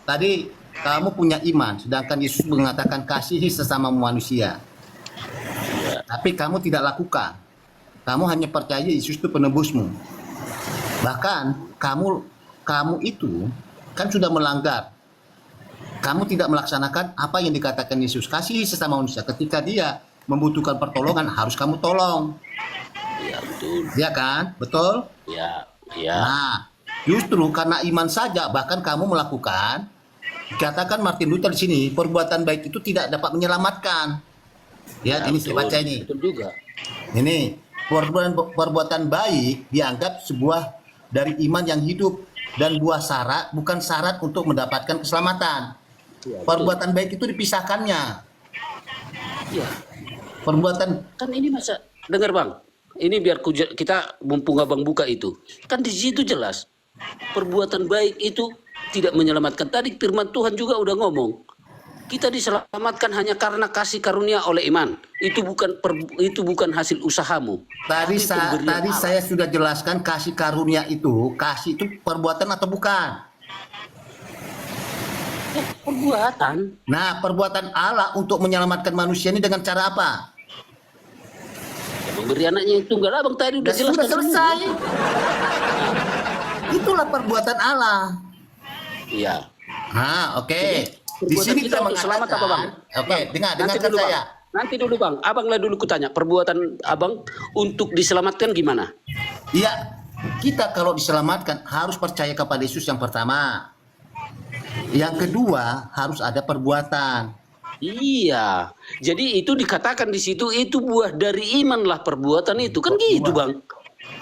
tadi kamu punya iman, sedangkan Yesus mengatakan kasihi sesama manusia. Tapi kamu tidak lakukan. Kamu hanya percaya Yesus itu penebusmu. Bahkan kamu itu kan sudah melanggar. Kamu tidak melaksanakan apa yang dikatakan Yesus, kasihi sesama manusia. Ketika dia membutuhkan pertolongan, harus kamu tolong. Iya, betul. Ya kan? Betul? Ya, ya. Nah, justru karena iman saja, bahkan kamu melakukan, dikatakan Martin Luther di sini, perbuatan baik itu tidak dapat menyelamatkan. Ya, ini saya betul. baca ini. Betul juga. Ini perbuatan baik dianggap sebuah dari iman yang hidup dan bukan syarat untuk mendapatkan keselamatan. Ya, betul. Perbuatan baik itu dipisahkannya. Iya. Perbuatan Kan ini masa dengar Bang. Ini biar kita mumpung Abang buka itu. Kan di situ jelas perbuatan baik itu tidak menyelamatkan. Tadi firman Tuhan juga udah ngomong. Kita diselamatkan hanya karena kasih karunia oleh iman. Itu bukan hasil usahamu. tadi Tapi pemberian Allah. saya sudah jelaskan kasih karunia itu, kasih itu perbuatan atau bukan? Perbuatan. Nah, perbuatan Allah untuk menyelamatkan manusia ini dengan cara apa? Memberi anaknya yang tunggal. Abang tadi udah Sudah jelaskan selesai. semua. Itulah perbuatan Allah. Iya. Nah, oke. Di Perbuatan sini kita kita untuk selamat apa, Bang? mengatakan, oke, dengarkan dulu, saya. Bang. Nanti dulu Bang, Abang lah dulu kutanya, perbuatan Abang untuk diselamatkan gimana? Iya, kita kalau diselamatkan harus percaya kepada Yesus yang pertama. Yang kedua, harus ada perbuatan. Iya, jadi itu dikatakan di situ itu buah dari iman lah perbuatan itu kan gitu Bang.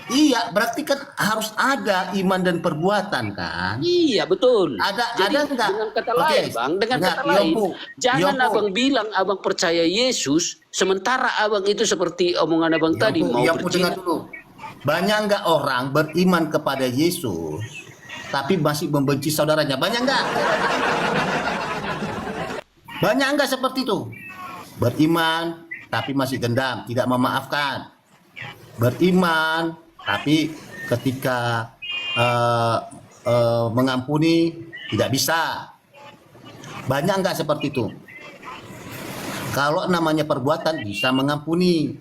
Iya, berarti kan harus ada iman dan perbuatan kan? Iya betul. Ada Jadi enggak? dengan kata Oke, lain Bang, dengan enggak, kata lain, Yompu, jangan Yompu. Abang bilang Abang percaya Yesus, sementara Abang itu seperti omongan Abang tadi mau Yang dengar berzina. dulu. Banyak nggak orang beriman kepada Yesus, tapi masih membenci saudaranya? Banyak nggak? Banyak nggak seperti itu? Beriman, tapi masih dendam, tidak memaafkan. Beriman, tapi ketika mengampuni tidak bisa. Banyak nggak seperti itu? Kalau namanya perbuatan bisa mengampuni.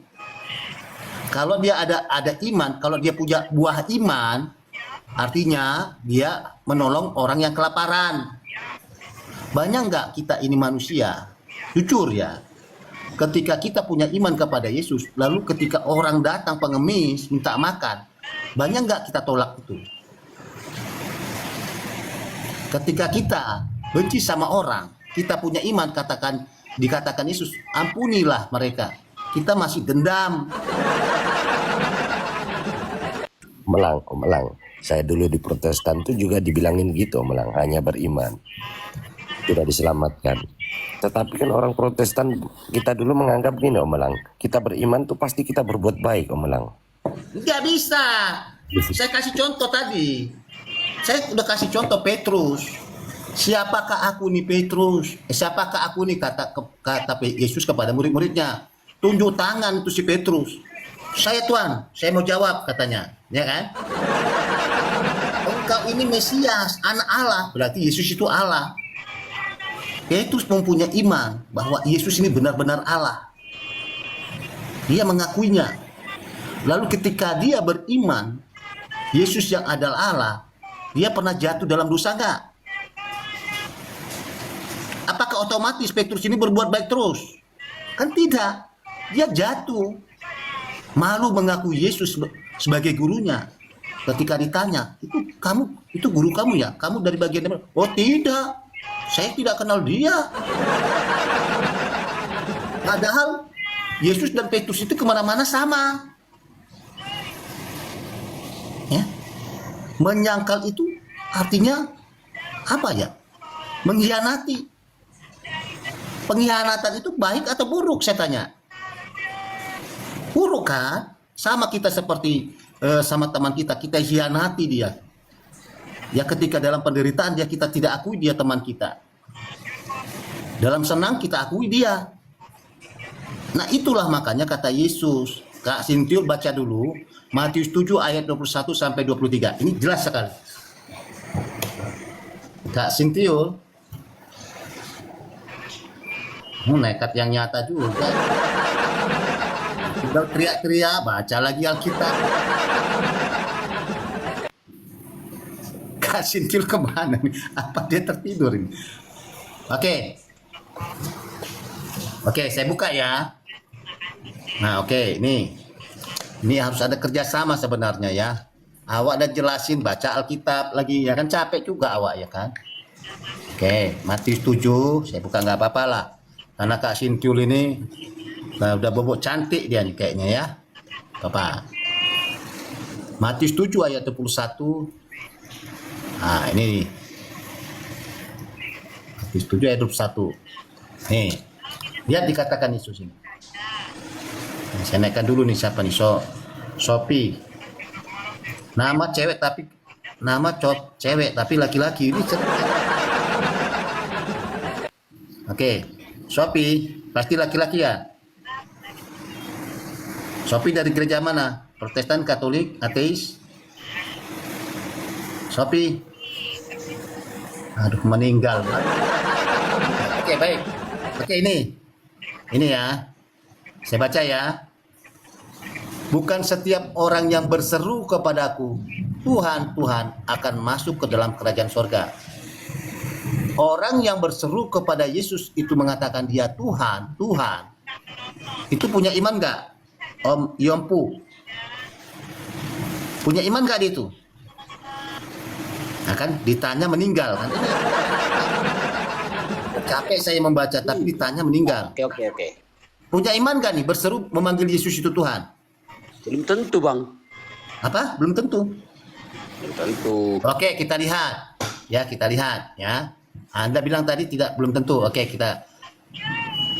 Kalau dia ada iman, kalau dia punya buah iman, artinya dia menolong orang yang kelaparan. Banyak nggak kita ini manusia, jujur ya, ketika kita punya iman kepada Yesus, lalu ketika orang datang pengemis minta makan, banyak nggak kita tolak itu? Ketika kita benci sama orang, kita punya iman, dikatakan Yesus, ampunilah mereka. Kita masih dendam. Melang. Saya dulu di Protestan tuh juga dibilangin gitu, Melang, hanya beriman, tidak diselamatkan. Tetapi kan orang Protestan kita dulu menganggap gini, Om Melang, kita beriman tuh pasti kita berbuat baik, Om Melang. Nggak bisa. Saya kasih contoh tadi. Saya udah kasih contoh Petrus. Siapakah aku nih Petrus? Siapakah aku nih kata Yesus kepada murid-muridnya? Tunjuk tangan itu si Petrus. Saya Tuhan, saya mau jawab katanya, ya kan? Engkau ini Mesias, anak Allah, berarti Yesus itu Allah. Petrus mempunyai iman bahwa Yesus ini benar-benar Allah. Dia mengakuinya. Lalu ketika dia beriman, Yesus yang adalah Allah, dia pernah jatuh dalam dosa nggak? Apakah otomatis Petrus ini berbuat baik terus? Kan tidak. Dia jatuh. Malu mengakui Yesus sebagai gurunya. Ketika ditanya, itu guru kamu ya? Kamu dari bagian mana? Oh tidak, saya tidak kenal dia. Padahal Yesus dan Petrus itu kemana-mana sama. Ya, menyangkal itu artinya apa ya? Mengkhianati. Pengkhianatan itu baik atau buruk, saya tanya? Buruk kan? Sama kita seperti sama teman kita hianati dia. Ya ketika dalam penderitaan kita tidak akui dia teman kita. Dalam senang kita akui dia. Nah itulah makanya kata Yesus. Kak Sintiul baca dulu Matius 7 ayat 21 sampai 23. Ini jelas sekali. Kak Sintiul Nekat yang nyata juga. Udah teriak-teriak, baca lagi Alkitab. Kak Sintil kemana nih? Apa dia tertidur ini? Oke. Oke, saya buka ya. Nah, oke, ini harus ada kerjasama sebenarnya ya. Awak udah jelasin baca Alkitab lagi ya kan, capek juga awak ya kan. Oke, Matius 7, saya buka nggak apa-apa lah. Karena Kak Sintiul ini udah bobok cantik dia nih kayaknya ya. Bapak. Matius 7 ayat 21. Nah, ini nih. Matius 7 ayat 21. Nih. Lihat dikatakan Yesus ini. Nah, saya naikkan dulu nih siapa nih? Sophie. Nama cewek tapi laki-laki. Ini Oke. Sophie, pasti laki-laki ya? Sophie dari gereja mana? Protestan, Katolik, ateis? Sophie. Aduh, meninggal. Oke, baik. Oke, ini ya. Saya baca ya. Bukan setiap orang yang berseru kepadaku, Tuhan, Tuhan, akan masuk ke dalam kerajaan sorga. Orang yang berseru kepada Yesus itu mengatakan dia Tuhan, Tuhan. Itu punya iman nggak? Om Yompu. Punya iman nggak dia itu? Nah kan ditanya meninggal kan. Capek saya membaca tapi ditanya meninggal. Oke. Punya iman nggak nih berseru memanggil Yesus itu Tuhan? Belum tentu, Bang. Apa? Belum tentu. Belum tentu. Oke, kita lihat. Ya, kita lihat ya. Anda bilang tadi belum tentu. Oke, kita.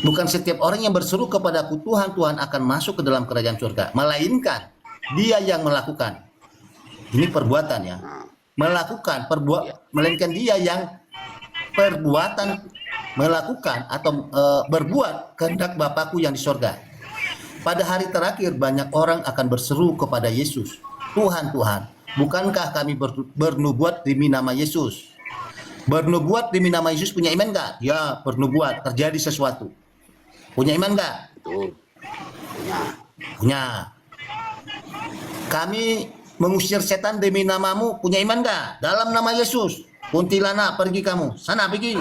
Bukan setiap orang yang berseru kepadaku Tuhan, Tuhan akan masuk ke dalam kerajaan surga, melainkan dia yang melakukan. Ini perbuatan ya. Melakukan melainkan dia yang melakukan atau berbuat kehendak Bapakku yang di surga. Pada hari terakhir banyak orang akan berseru kepada Yesus, Tuhan, Tuhan, bukankah kami bernubuat demi nama Yesus? Bernubuat demi nama Yesus punya iman nggak? Ya, bernubuat, terjadi sesuatu. Punya iman nggak? Betul. Punya. Kami mengusir setan demi namamu, punya iman nggak? Dalam nama Yesus. Kuntilanak, pergi kamu. Sana pergi.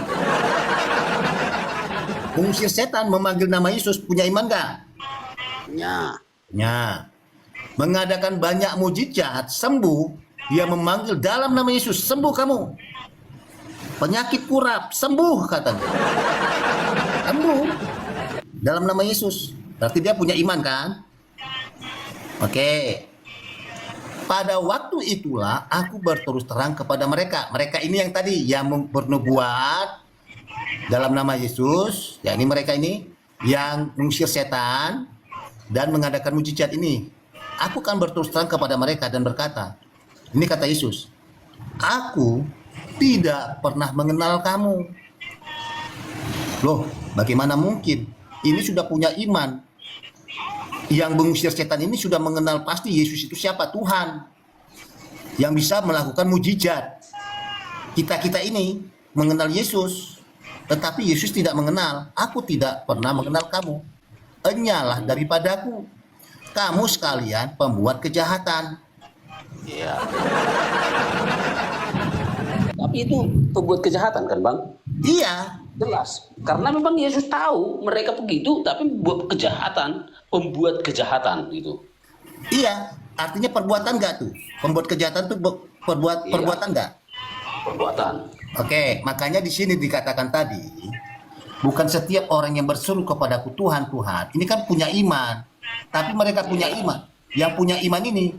Mengusir setan, memanggil nama Yesus, punya iman nggak? Punya. Mengadakan banyak mujizat, sembuh. Dia memanggil dalam nama Yesus, sembuh kamu. Penyakit kurap, sembuh katanya. Sembuh. Dalam nama Yesus. Berarti dia punya iman kan? Oke. Pada waktu itulah aku berterus terang kepada mereka. Mereka ini yang tadi yang bernubuat dalam nama Yesus. Ya ini mereka ini yang mengusir setan dan mengadakan mujizat ini. Aku akan berterus terang kepada mereka dan berkata, ini kata Yesus, aku tidak pernah mengenal kamu. Loh, bagaimana mungkin? Ini sudah punya iman. Yang mengusir setan ini sudah mengenal pasti Yesus itu siapa? Tuhan. Yang bisa melakukan mujizat. Kita ini mengenal Yesus. Tetapi Yesus tidak mengenal. Aku tidak pernah mengenal kamu. Enyalah daripadaku. Kamu sekalian pembuat kejahatan. Iya. Tapi itu pembuat kejahatan kan, Bang? Iya. Jelas. Karena memang Yesus tahu mereka begitu, tapi pembuat kejahatan gitu. Iya. Artinya perbuatan nggak tuh? Pembuat kejahatan tuh perbuatan nggak? Perbuatan. Oke, makanya di sini dikatakan tadi, bukan setiap orang yang berseru kepadaku Tuhan, Tuhan. Ini kan punya iman. Tapi mereka punya iman. Yang punya iman ini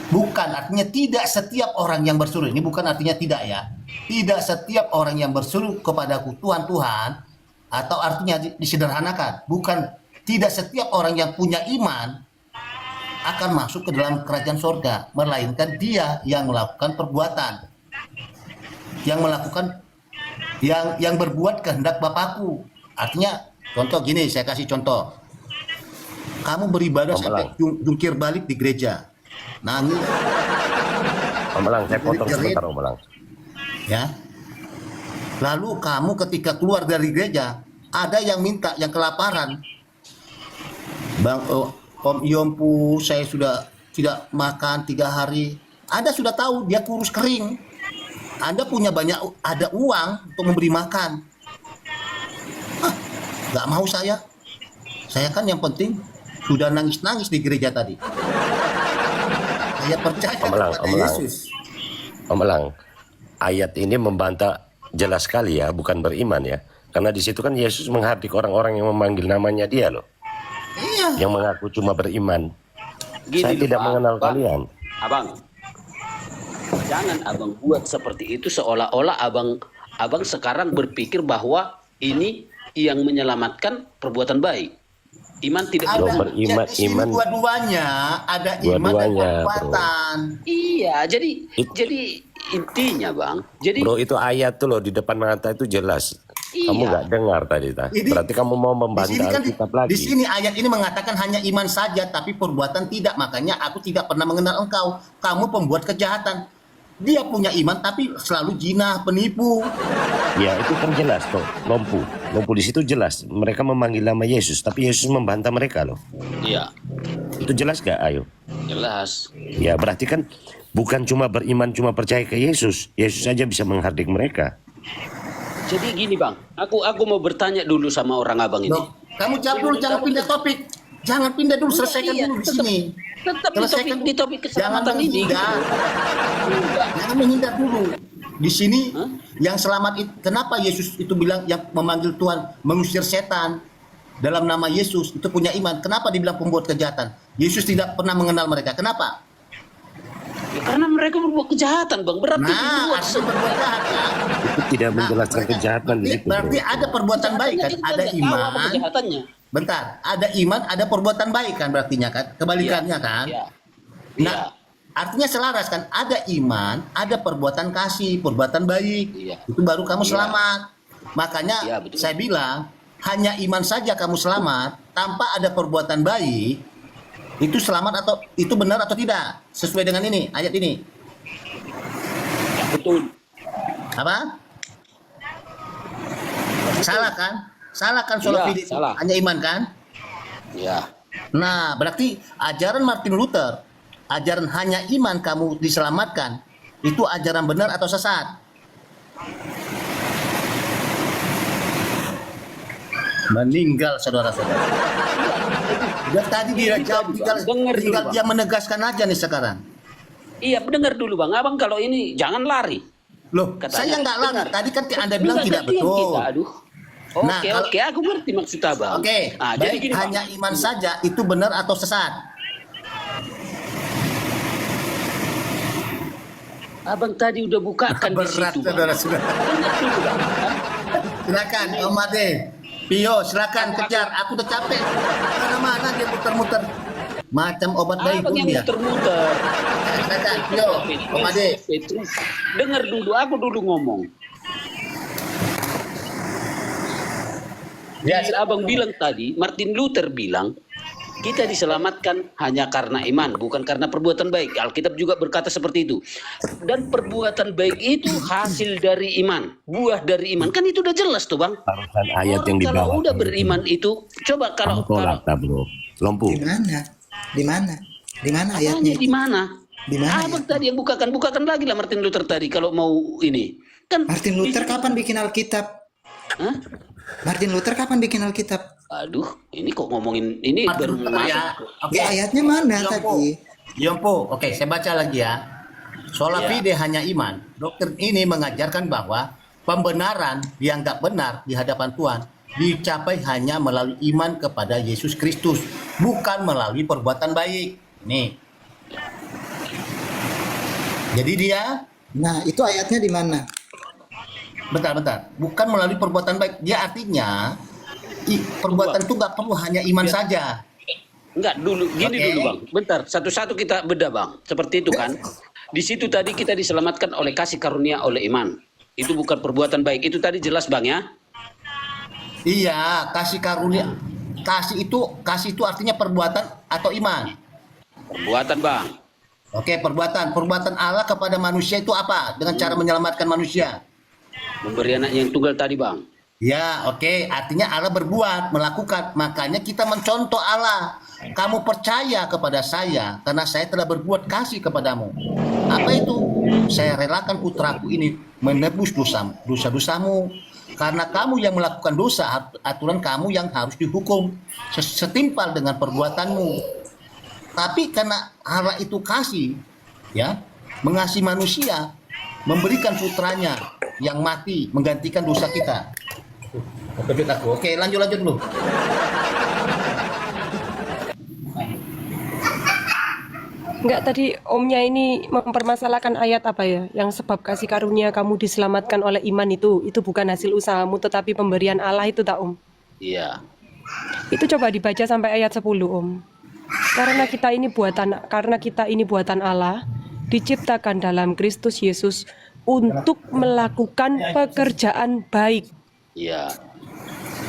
bukan artinya tidak setiap orang yang berseru. Ini bukan artinya tidak ya. Tidak setiap orang yang berseru kepadaku Tuhan, Tuhan. Atau artinya disederhanakan. Bukan tidak setiap orang yang punya iman akan masuk ke dalam kerajaan sorga. Melainkan dia yang melakukan perbuatan. Yang melakukan yang berbuat kehendak Bapakku. Artinya contoh gini, saya kasih contoh. Kamu beribadah sampai jungkir balik di gereja. Nangis. Om Elang, saya potong sebentar Om Elang. Ya. Lalu kamu ketika keluar dari gereja, ada yang minta, yang kelaparan. Bang, Om Yompu, saya sudah tidak makan 3 hari. Anda sudah tahu dia kurus kering. Anda punya banyak, ada uang untuk memberi makan. Nggak mau saya. Saya kan yang penting sudah nangis-nangis di gereja tadi. Saya percaya kepada Yesus. Om Elang, ayat ini membantah jelas sekali ya, bukan beriman ya. Karena di situ kan Yesus menghardik orang-orang yang memanggil namanya dia loh. Iya. Yang mengaku cuma beriman. Gini Saya loh, tidak Bang. mengenal Bang, kalian. Abang, jangan abang buat seperti itu seolah-olah abang sekarang berpikir bahwa ini yang menyelamatkan perbuatan baik. Iman tidak Loh, benar. beriman, Di sini iman. dua-duanya ada iman dan Dua-duanya, bro. kekuatan. Iya, jadi intinya bang, jadi Bro, itu ayat tuh loh di depan mata itu jelas. Kamu Iya. nggak dengar tadi, Ta? Ini- Berarti kamu mau Di membantah sini kan Alkitab di lagi. sini ayat ini mengatakan hanya iman saja tapi perbuatan tidak. Makanya aku tidak pernah mengenal engkau. Kamu pembuat kejahatan. Dia punya iman tapi selalu jinah, penipu. Ya itu kan jelas tuh, Lompu di situ jelas. Mereka memanggil nama Yesus, tapi Yesus membantah mereka loh. iya Itu jelas gak? Ayo. jelas. Ya berarti kan bukan cuma beriman, cuma percaya ke Yesus. Yesus saja bisa menghardik mereka. Jadi gini bang, aku mau bertanya dulu sama orang abang ini. Loh, kamu jawab dulu, jangan pindah topik. Jangan pindah dulu, selesaikan Iya, dulu di sini. tetap Selesaikan di topik Jangan keselamatan ini. menghindar. Jangan menghindar dulu. Di sini Hah? yang selamat itu, kenapa Yesus itu bilang yang memanggil Tuhan mengusir setan dalam nama Yesus itu punya iman. Kenapa dibilang pembuat kejahatan? Yesus tidak pernah mengenal mereka. Kenapa? Ya, karena mereka berbuat kejahatan bang, berarti Nah, berbuat artinya berbuat jahat kan? Itu tidak menjelaskan mereka- kejahatan di situ. berarti Bro. ada perbuatan baik kan? Kita Ada nggak tahu apa iman. kejahatannya. Bentar, ada iman, ada perbuatan baik kan berartinya kan? Kebalikannya kan? Iya. Nah, Iya. artinya selaras kan? Ada iman, ada perbuatan kasih, perbuatan baik. Iya. Itu baru kamu Iya. selamat. Makanya Iya, betul. saya bilang, hanya iman saja kamu selamat, tanpa ada perbuatan baik, itu selamat atau itu benar atau tidak? Sesuai dengan ini, ayat ini. Betul. Apa? Salah kan? Salah kan soal Iya, video itu? salah. Hanya iman kan? Ya. Nah, berarti ajaran Martin Luther, ajaran hanya iman kamu diselamatkan, itu ajaran benar atau sesat? Meninggal saudara-saudara. Dia tadi dia jawab, tinggal dia menegaskan aja nih sekarang. Iya, dengar dulu bang. Abang kalau ini jangan lari. Loh, Katanya, saya nggak lari. benar. Tadi kan Anda bilang Enggak, tidak gantian betul. kita, aduh. Nah, Oke, kalau- oke, aku ngerti maksud abang. Oke, Ah, jadi baik, gini bang. hanya iman saja itu benar atau sesat? Abang tadi udah bukakan di Berat situ bang. saudara-saudara. Dengar dulu bang. Silakan Om Ade. Pio, silakan kejar. Aku udah capek. Mana-mana dia muter-muter. Macam obat bayi Abang pun yang dia. muter-muter. Silakan, Pio. Om Ade. Petrus, dengar dulu, aku dulu ngomong. Ya, Jadi abang bilang tadi, Martin Luther bilang, kita diselamatkan hanya karena iman, bukan karena perbuatan baik. Alkitab juga berkata seperti itu. Dan perbuatan baik itu hasil dari iman, buah dari iman. Kan itu udah jelas tuh bang. Taruhkan ayat yang di Kalau bawah. udah beriman itu, coba Kamu kalau tolak, Ta, bro. Lompu. Di mana? Di mana? Di mana tanya ayatnya? di mana? Di mana Abang tadi yang bukakan lagi lah Martin Luther tadi kalau mau ini. Kan Martin Luther kapan bikin Alkitab? Hah? Martin Luther kapan bikin Alkitab? Aduh, ini kok ngomongin ini baru Martin Luther masuk. ya. Oke. Ya, ayatnya mana Yompo. tadi? Yompo, oke, saya baca lagi ya. Sola Ya. fide hanya iman. Dokter ini mengajarkan bahwa pembenaran yang nggak benar di hadapan Tuhan dicapai hanya melalui iman kepada Yesus Kristus, bukan melalui perbuatan baik. Nih. Jadi dia Nah, itu ayatnya di mana? bentar. Bukan melalui perbuatan baik. Dia artinya perbuatan itu nggak perlu hanya iman saja. Enggak, dulu gini Oke. dulu Bang. Bentar, satu-satu kita beda Bang. Seperti itu kan. Di situ tadi kita diselamatkan oleh kasih karunia oleh iman. Itu bukan perbuatan baik. Itu tadi jelas Bang ya. Iya, kasih karunia. Kasih itu artinya perbuatan atau iman. Perbuatan Bang. Oke, perbuatan. Perbuatan Allah kepada manusia itu apa? Dengan cara menyelamatkan manusia. Memberi anak yang tunggal tadi Bang. Ya, oke. Artinya Allah berbuat, melakukan. Makanya kita mencontoh Allah. Kamu percaya kepada saya karena saya telah berbuat kasih kepadamu. Apa itu? Saya relakan putraku ini menebus dosa-dosamu. Karena kamu yang melakukan dosa, aturan kamu yang harus dihukum setimpal dengan perbuatanmu. Tapi karena Allah itu kasih, ya, mengasihi manusia, memberikan putranya yang mati menggantikan dosa kita. Kejut aku. Oke, lanjut dulu. Enggak, tadi omnya ini mempermasalahkan ayat apa ya? Yang sebab kasih karunia kamu diselamatkan oleh iman itu bukan hasil usahamu tetapi pemberian Allah itu tak om? Iya. Itu coba dibaca sampai ayat 10 om. Karena kita ini buatan Allah, diciptakan dalam Kristus Yesus untuk melakukan pekerjaan baik. Iya.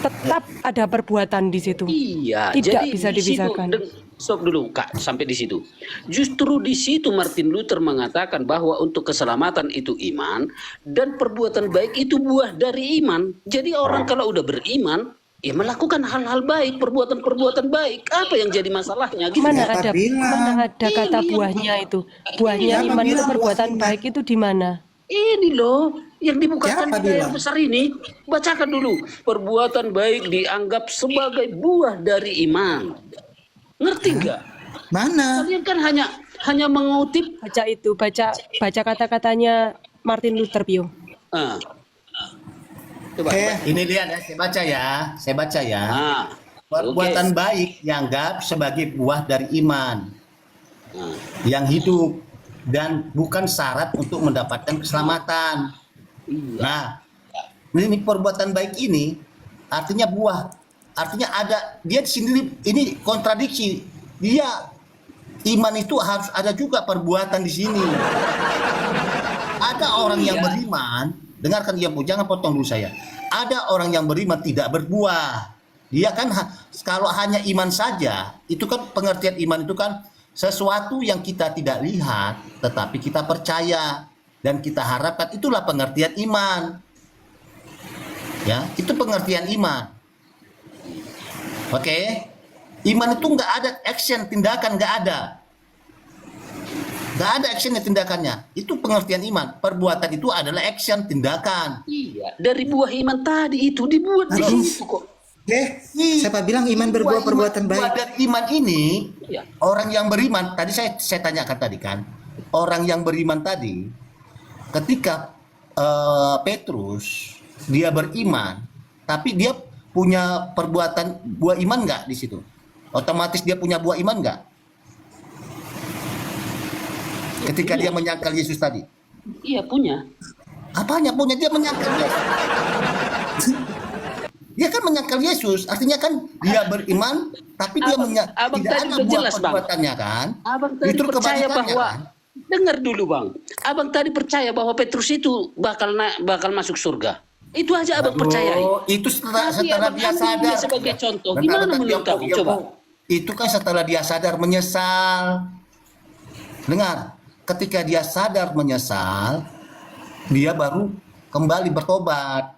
Tetap ada perbuatan di situ. Iya, Tidak jadi bisa di situ, dipisahkan. stop dulu Kak, sampai di situ. Justru di situ Martin Luther mengatakan bahwa untuk keselamatan itu iman dan perbuatan baik itu buah dari iman. Jadi orang kalau udah beriman, ya melakukan hal-hal baik, perbuatan-perbuatan baik. Apa yang jadi masalahnya? Gitu. Mana Siapa ada bilang? kata buahnya itu? Buahnya Siapa iman itu bilang perbuatan buahnya? baik itu di mana? Ini loh yang dibukakan Siapa di ayat bilang? besar ini. Bacakan dulu. Perbuatan baik dianggap sebagai buah dari iman. Ngerti nggak? Mana? Kalian kan hanya mengutip. Baca kata-katanya Martin Luther Pio. Ah. Coba. Ini lihat ya, saya baca ya. Ah. Perbuatan baik dianggap sebagai buah dari iman Ah. yang hidup dan bukan syarat untuk mendapatkan keselamatan. Nah, ini perbuatan baik ini artinya buah, artinya ada dia sendiri, ini kontradiksi. Dia iman itu harus ada juga perbuatan di sini. Ada orang yang beriman, dengarkan dia, jangan potong dulu saya. Ada orang yang beriman tidak berbuah. Dia kan kalau hanya iman saja, itu kan pengertian iman itu kan sesuatu yang kita tidak lihat tetapi kita percaya dan kita harapkan, itulah pengertian iman. Ya, itu pengertian iman. Oke. Iman itu nggak ada action, tindakan nggak ada. Nggak ada actionnya, tindakannya. Itu pengertian iman. Perbuatan itu adalah action, tindakan. Iya, dari buah iman tadi itu dibuat di Halo? situ kok. Siapa bilang iman berbuah perbuatan Buah baik? dari iman ini, Iya. orang yang beriman, tadi saya tanyakan tadi kan, orang yang beriman tadi, ketika Petrus, dia beriman, tapi dia punya perbuatan buah iman nggak di situ? Otomatis dia punya buah iman nggak? Ketika dia menyangkal Yesus tadi. Iya punya. Apanya punya? Dia menyangkal Yesus. Dia kan menyangkal Yesus, artinya kan dia beriman, tapi dia Abang tidak tadi ada udah buah jelas, Bang. perbuatannya kan? Abang tadi Itu percaya kebalikannya bahwa kan? dengar dulu Bang. Abang tadi percaya bahwa Petrus itu bakal masuk surga. Itu aja abang percayai. Oh, itu setelah Tapi dia abang ambil sadar. dia sebagai contoh. Bentar, Gimana bentar, menurut kamu? Coba. Itu kan setelah dia sadar menyesal. Dengar, ketika dia sadar menyesal, dia baru kembali bertobat.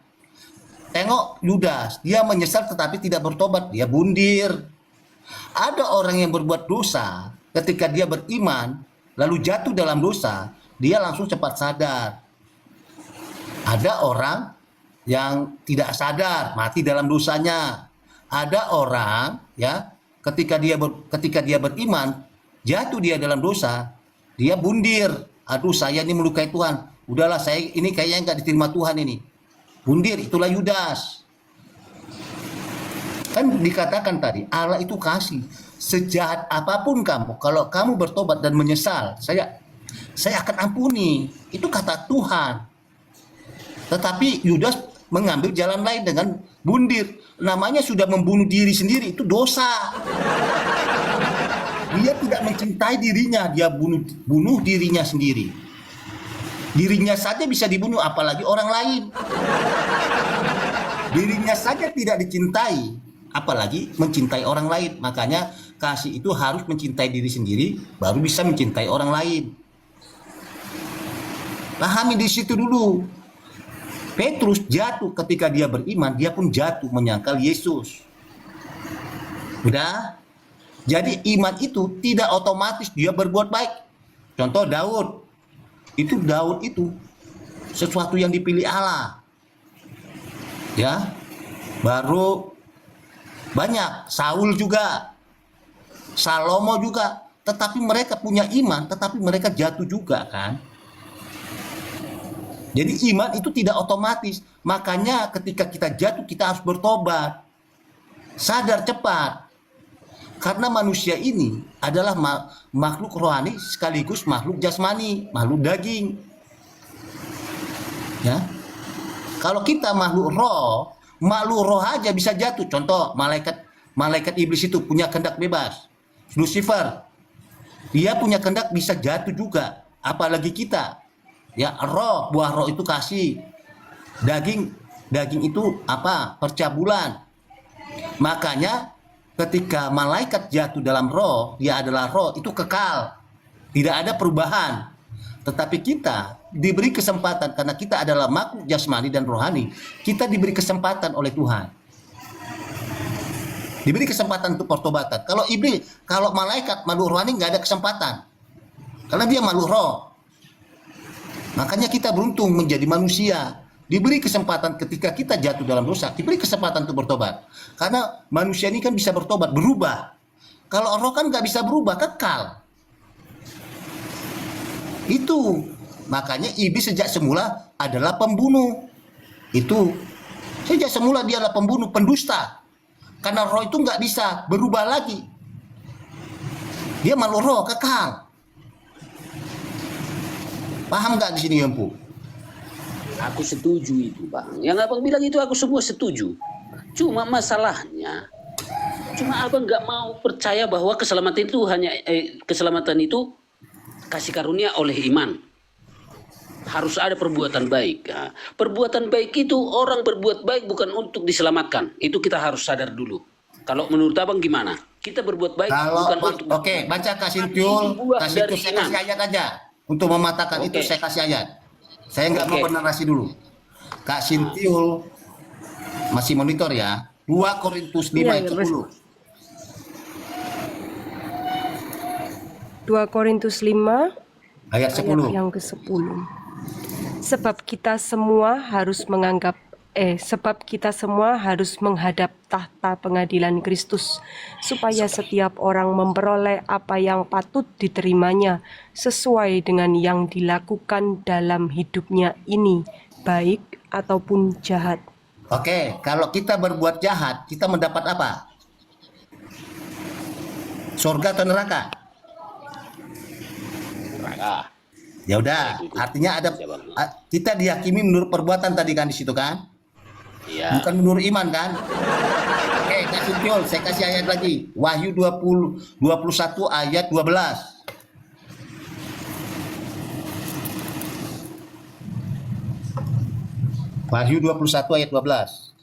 Tengok Yudas, dia menyesal tetapi tidak bertobat, dia bundir. Ada orang yang berbuat dosa, ketika dia beriman, lalu jatuh dalam dosa, dia langsung cepat sadar. Ada orang yang tidak sadar, mati dalam dosanya. Ada orang ya, ketika dia beriman, jatuh dia dalam dosa, dia bundir. Aduh, saya ini melukai Tuhan. Udahlah, saya ini kayaknya nggak diterima Tuhan ini. Bundir, itulah Yudas. Kan dikatakan tadi, Allah itu kasih. Sejahat apapun kamu, kalau kamu bertobat dan menyesal, saya akan ampuni. Itu kata Tuhan. Tetapi Yudas mengambil jalan lain dengan bundir. Namanya sudah membunuh diri sendiri, itu dosa. Dia tidak mencintai dirinya, dia bunuh dirinya sendiri. Dirinya saja bisa dibunuh, apalagi orang lain. Dirinya saja tidak dicintai, apalagi mencintai orang lain. Makanya kasih itu harus mencintai diri sendiri, baru bisa mencintai orang lain. Pahami di situ dulu. Petrus jatuh ketika dia beriman, dia pun jatuh menyangkal Yesus. Udah? Jadi iman itu tidak otomatis dia berbuat baik. Contoh Daud. Daud itu sesuatu yang dipilih Allah. Ya. Baru banyak, Saul juga, Salomo juga, tetapi mereka punya iman, tetapi mereka jatuh juga kan. Jadi iman itu tidak otomatis. Makanya ketika kita jatuh kita harus bertobat. Sadar cepat. Karena manusia ini adalah makhluk rohani sekaligus makhluk jasmani, makhluk daging. Ya. Kalau kita makhluk roh aja bisa jatuh. Contoh malaikat iblis itu punya kehendak bebas. Lucifer, dia punya kehendak bisa jatuh juga. Apalagi kita, ya roh, buah roh itu kasih. Daging itu apa? Percabulan. Makanya ketika malaikat jatuh dalam roh, dia adalah roh, itu kekal. Tidak ada perubahan. Tetapi kita diberi kesempatan karena kita adalah makhluk jasmani dan rohani. Kita diberi kesempatan oleh Tuhan. Diberi kesempatan untuk pertobatan. Kalau malaikat makhluk rohani nggak ada kesempatan. Karena dia makhluk roh. Makanya kita beruntung menjadi manusia. Diberi kesempatan ketika kita jatuh dalam dosa, diberi kesempatan untuk bertobat. Karena manusia ini kan bisa bertobat, berubah. Kalau roh kan nggak bisa berubah, kekal. Itu makanya iblis sejak semula adalah pembunuh. Itu sejak semula dia adalah pembunuh, pendusta. Karena roh itu nggak bisa berubah lagi. Dia makhluk roh, kekal. Paham nggak di sini, Empu? Aku setuju itu, Bang. Yang abang bilang itu aku semua setuju. Cuma masalahnya, abang nggak mau percaya bahwa keselamatan itu kasih karunia oleh iman. Harus ada perbuatan baik. Nah, perbuatan baik itu orang berbuat baik bukan untuk diselamatkan. Itu kita harus sadar dulu. Kalau menurut abang gimana? Kita berbuat baik bukan untuk. Oke, baca Kasintiul. Saya kasih ayat aja untuk mematahkan itu. Saya kasih ayat. Saya nggak mau bernarasi dulu. Kak Sintiul masih monitor ya. 2 Korintus 5 ayat 10. 2 Korintus 5 ayat 10. yang ke-10. Sebab kita semua harus menghadap tahta pengadilan Kristus, supaya setiap orang memperoleh apa yang patut diterimanya sesuai dengan yang dilakukan dalam hidupnya ini, baik ataupun jahat. Oke, kalau kita berbuat jahat, kita mendapat apa? Surga atau neraka? Neraka. Ya udah, artinya ada kita dihakimi menurut perbuatan tadi kan di situ kan? Iya. Bukan menurut iman kan? Oke, Kasintiul, saya kasih ayat lagi. Wahyu 21 ayat 12. Wahyu 21 ayat 12.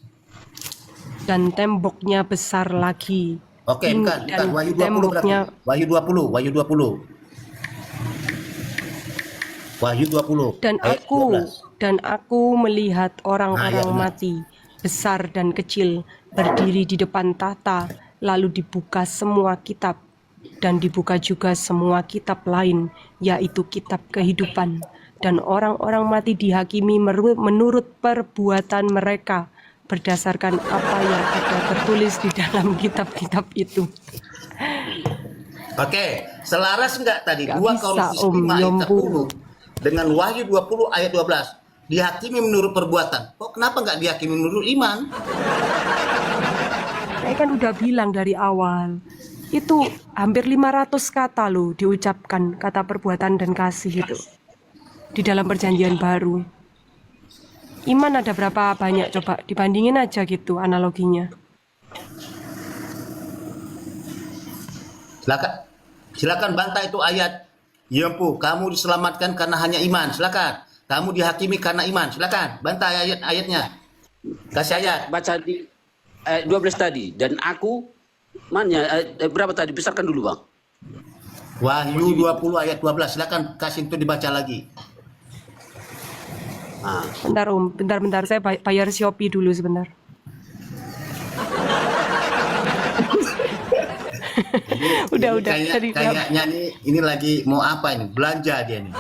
Dan temboknya besar lagi. Oke, bukan. Wahyu 20 berarti. Wahyu 20. Wahyu 20. Dan aku melihat orang-orang mati, besar dan kecil, berdiri di depan tahta, lalu dibuka semua kitab, dan dibuka juga semua kitab lain, yaitu kitab kehidupan. Dan orang-orang mati dihakimi menurut perbuatan mereka, berdasarkan apa yang ada tertulis di dalam kitab-kitab itu. Oke, selaras enggak tadi? 2 Bisa, Korintus 5 ayat 10 dengan Wahyu 20 ayat 12. Dihakimi menurut perbuatan. Kok kenapa nggak dihakimi menurut iman? Saya kan udah bilang dari awal. Itu hampir 500 kata loh diucapkan, kata perbuatan dan kasih itu. Di dalam perjanjian baru. Iman ada berapa banyak coba? Dibandingin aja gitu analoginya. Silakan bantah itu ayat. Ya Empu, kamu diselamatkan karena hanya iman. Silakan. Kamu dihakimi karena iman. Silakan. Bantah ayatnya. Kasih ayat. Baca di 12 tadi. Dan aku, berapa tadi? Besarkan dulu, Bang. Wahyu 20 ayat 12. Silakan kasih itu dibaca lagi. Bentar Om, bentar saya bayar Shopee dulu sebentar. Udah tadi Kayaknya ini lagi mau apa ini? Belanja dia nih.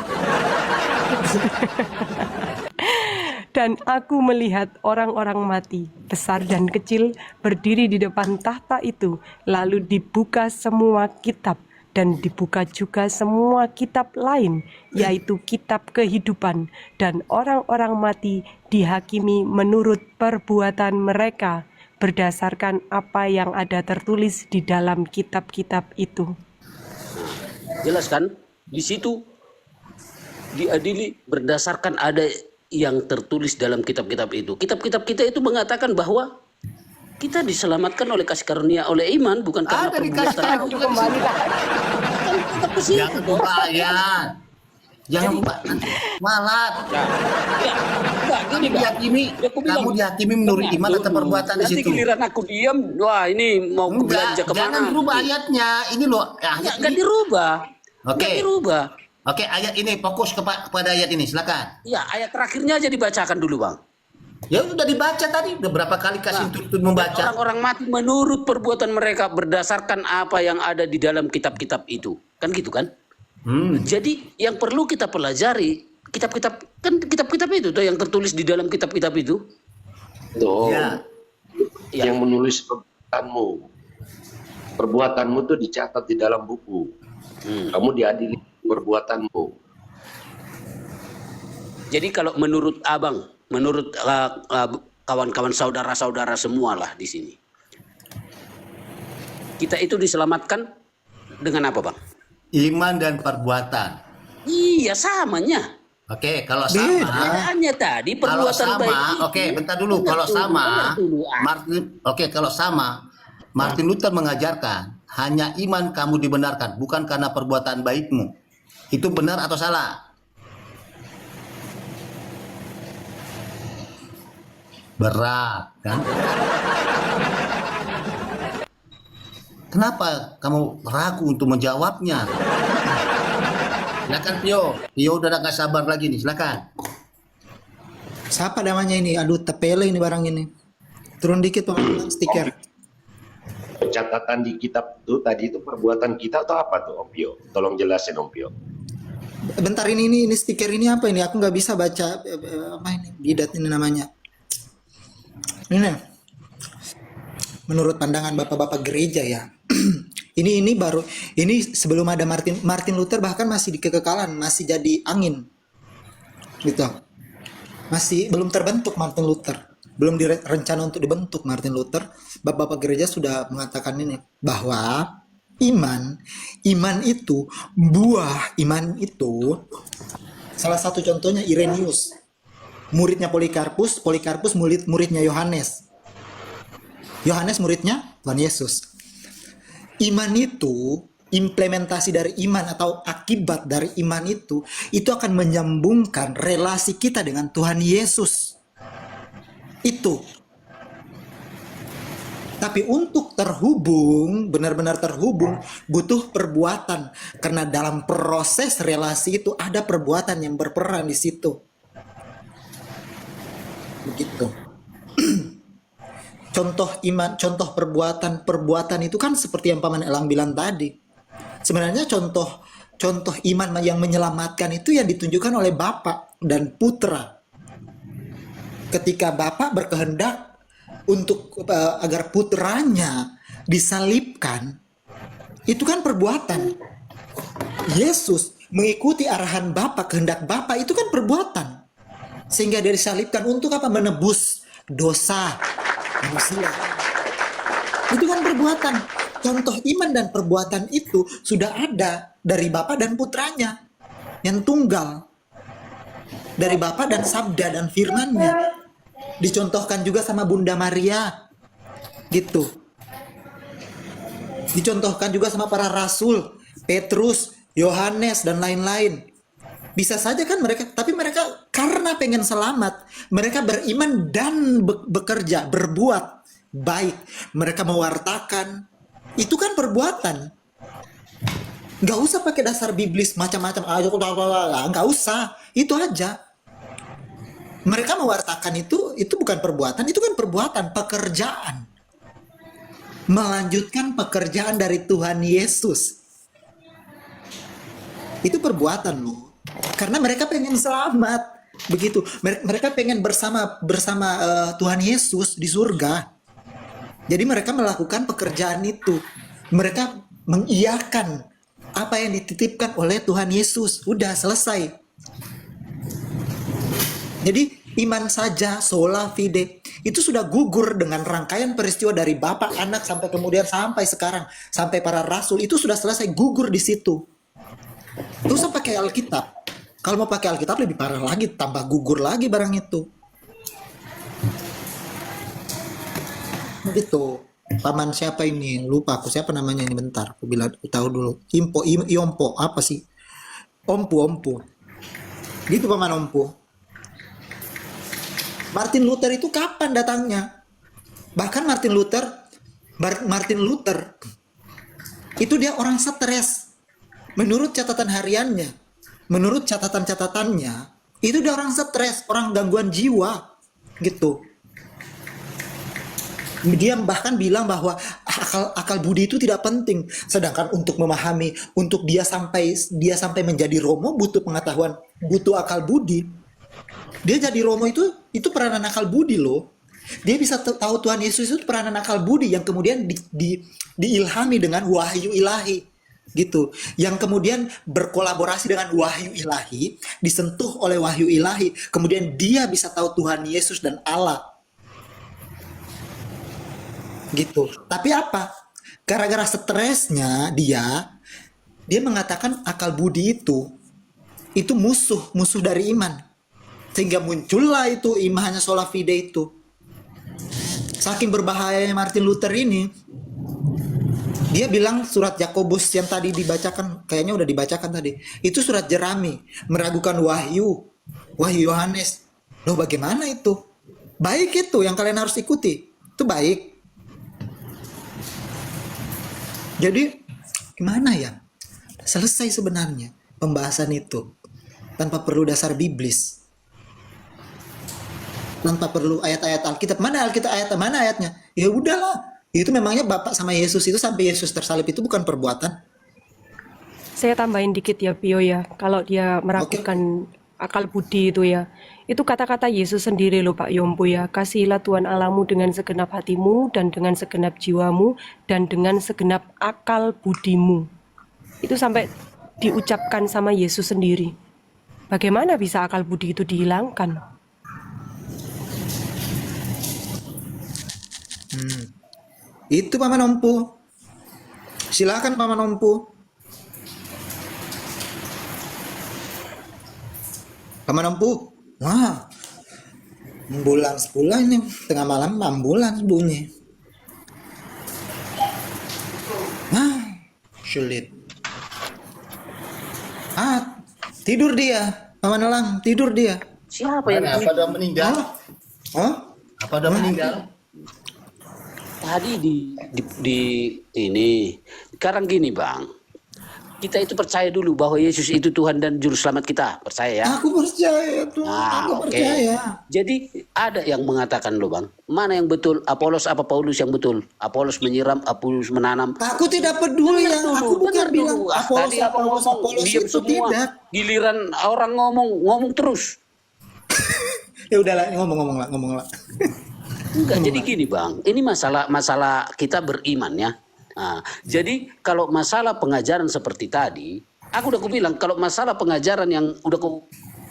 Dan aku melihat orang-orang mati, besar dan kecil, berdiri di depan tahta itu. Lalu dibuka semua kitab, dan dibuka juga semua kitab lain, yaitu kitab kehidupan. Dan orang-orang mati dihakimi menurut perbuatan mereka, berdasarkan apa yang ada tertulis di dalam kitab-kitab itu. Jelas kan? Di situ diadili berdasarkan ada yang tertulis dalam kitab-kitab itu. Kitab-kitab kita itu mengatakan bahwa kita diselamatkan oleh kasih karunia, oleh iman, bukan karena Ada dikasih perbuatan. tahu juga di situ. Tetap ke situ. Jangan buka ayat. Jangan buka malat. Enggak, gini, Bang. Dihakimi, Aku bilang, kamu dihakimi menurut iman atau perbuatan di nanti situ. giliran aku diam, wah ini mau belanja Enggak, kemana? jangan rubah ayatnya. Ini loh, ayat Enggak ini. dirubah. Oke. Nggak dirubah. Oke, ayat ini fokus kepada ayat ini, silakan. Ya, ayat terakhirnya aja dibacakan dulu, Bang. Ya udah dibaca tadi, udah berapa kali kasih tuntut membaca. Orang-orang mati menurut perbuatan mereka berdasarkan apa yang ada di dalam kitab-kitab itu. Kan gitu kan? Jadi yang perlu kita pelajari, kitab-kitab itu tuh yang tertulis di dalam kitab-kitab itu. Tuh, Ya. Ya. yang menulis perbuatanmu. Perbuatanmu tuh dicatat di dalam buku. Kamu diadili perbuatanmu. Jadi kalau menurut Abang, menurut kawan-kawan saudara-saudara semualah di sini, kita itu diselamatkan dengan apa, Bang? Iman dan perbuatan. Iya, samanya. Oke, kalau sama, Hanya tadi kalau perbuatan baik sama, itu. oke, bentar dulu. Dengar Kalau dulu, sama, dengar dulu. kalau sama, Martin Luther mengajarkan hanya iman kamu dibenarkan, bukan karena perbuatan baikmu. Itu benar atau salah? Berat, kan? Kenapa kamu ragu untuk menjawabnya? Silakan Pio. Pio udah gak sabar lagi nih, silakan. Siapa namanya ini? Aduh, tepele ini barang ini. Turun dikit Pak, stiker. Catatan di kitab itu tadi itu perbuatan kita atau apa tuh, Om Pio? Tolong jelasin, Om Pio. Bentar ini stiker ini apa ini? Aku nggak bisa baca apa ini? Bidat ini namanya. Ini menurut pandangan bapak-bapak gereja ya. ini baru ini sebelum ada Martin Luther bahkan masih di kekekalan, masih jadi angin. Gitu. Masih belum terbentuk Martin Luther. Belum direncana untuk dibentuk Martin Luther. Bapak-bapak gereja sudah mengatakan ini bahwa iman itu, buah iman itu, salah satu contohnya Irenaeus, muridnya Polikarpus muridnya Yohanes muridnya Tuhan Yesus. Iman itu, implementasi dari iman atau akibat dari iman itu akan menyambungkan relasi kita dengan Tuhan Yesus. Itu. Tapi untuk terhubung, benar-benar terhubung, butuh perbuatan. Karena dalam proses relasi itu ada perbuatan yang berperan di situ. Begitu. Contoh iman, contoh perbuatan itu kan seperti yang Paman Elang bilang tadi. Sebenarnya contoh iman yang menyelamatkan itu yang ditunjukkan oleh Bapa dan Putra. Ketika Bapa berkehendak untuk agar putranya disalibkan, itu kan perbuatan. Yesus mengikuti arahan Bapa, kehendak Bapa itu kan perbuatan. Sehingga dia disalibkan untuk apa? Menebus dosa manusia. Itu kan perbuatan. Contoh iman dan perbuatan itu sudah ada dari Bapa dan Putranya yang tunggal. Dari Bapa dan Sabda dan Firman-Nya. Dicontohkan juga sama Bunda Maria. Gitu. Dicontohkan juga sama para rasul, Petrus, Yohanes dan lain-lain. Bisa saja kan mereka, tapi mereka karena pengen selamat, mereka beriman dan bekerja, berbuat baik. Mereka mewartakan. Itu kan perbuatan. Gak usah pakai dasar biblis macam-macam. Gak usah. Itu aja. Mereka mewartakan itu bukan perbuatan, itu kan perbuatan, pekerjaan. Melanjutkan pekerjaan dari Tuhan Yesus. Itu perbuatan loh. Karena mereka pengen selamat. Begitu. Mereka pengen bersama Tuhan Yesus di surga. Jadi mereka melakukan pekerjaan itu. Mereka mengiyakan apa yang dititipkan oleh Tuhan Yesus. Udah selesai. Jadi iman saja, sola fide, itu sudah gugur dengan rangkaian peristiwa dari Bapa, Anak, sampai kemudian sampai sekarang, sampai para rasul, itu sudah selesai, gugur di situ. Itu usah pakai Alkitab. Kalau mau pakai Alkitab lebih parah lagi, tambah gugur lagi barang itu. Begitu. Paman siapa ini? Lupa aku siapa namanya ini, bentar. Aku bilang, aku tahu dulu. Iompo, apa sih? Ompu. Gitu Paman Ompu. Martin Luther itu kapan datangnya? Bahkan Martin Luther itu dia orang stres. Menurut catatan hariannya, menurut catatan-catatannya, itu dia orang stres, orang gangguan jiwa, gitu. Dia bahkan bilang bahwa akal budi itu tidak penting. Sedangkan untuk memahami, untuk dia sampai menjadi Romo butuh pengetahuan, butuh akal budi. Dia jadi Romo itu peranan akal budi loh. Dia bisa tahu Tuhan Yesus itu peranan akal budi yang kemudian diilhami dengan wahyu ilahi gitu. Yang kemudian berkolaborasi dengan wahyu ilahi, disentuh oleh wahyu ilahi, kemudian dia bisa tahu Tuhan Yesus dan Allah. Gitu. Tapi apa? Gara-gara stresnya dia mengatakan akal budi itu musuh dari iman. Sehingga muncullah itu imannya sola fide itu. Saking berbahayanya Martin Luther ini, dia bilang surat Yakobus yang tadi dibacakan, kayaknya udah dibacakan tadi, itu surat jerami, meragukan wahyu Yohanes. Loh bagaimana itu? Baik itu yang kalian harus ikuti. Itu baik. Jadi gimana ya? Selesai sebenarnya pembahasan itu tanpa perlu dasar biblis. Tanpa perlu ayat-ayat Alkitab. Mana Alkitab mana ayatnya? Ya udahlah. Itu memangnya Bapak sama Yesus itu sampai Yesus tersalib itu bukan perbuatan. Saya tambahin dikit ya Pio ya. Kalau dia meragukan akal budi itu ya. Itu kata-kata Yesus sendiri loh Pak Yompo ya. Kasihilah Tuhan Allahmu dengan segenap hatimu dan dengan segenap jiwamu dan dengan segenap akal budimu. Itu sampai diucapkan sama Yesus sendiri. Bagaimana bisa akal budi itu dihilangkan? Itu Paman Ompu. Silakan Paman Ompu. Paman Ompu. Wah. Ambulan sebulan ini tengah malam ambulan bunyi. Sulit. Tidur dia. Paman Elang, tidur dia. Siapa yang Apa udah meninggal? Apa udah meninggal? tadi di ini? Sekarang gini Bang, kita itu percaya dulu bahwa Yesus itu Tuhan dan Juru Selamat kita, percaya ya? Aku percaya tuh, aku percaya. Jadi ada yang mengatakan loh Bang, mana yang betul, Apolos apa Paulus yang betul? Apolos menyiram, Apolos menanam. Aku tidak peduli ya, aku bukan bilang Apolos, Tadi apa ngomong, Apolos diam itu semua. tidak. Giliran orang ngomong terus. Ya udahlah, ngomong lah. Enggak, jadi gini Bang, ini masalah kita beriman ya. Nah, jadi kalau masalah pengajaran seperti tadi, aku udah bilang kalau masalah pengajaran yang udah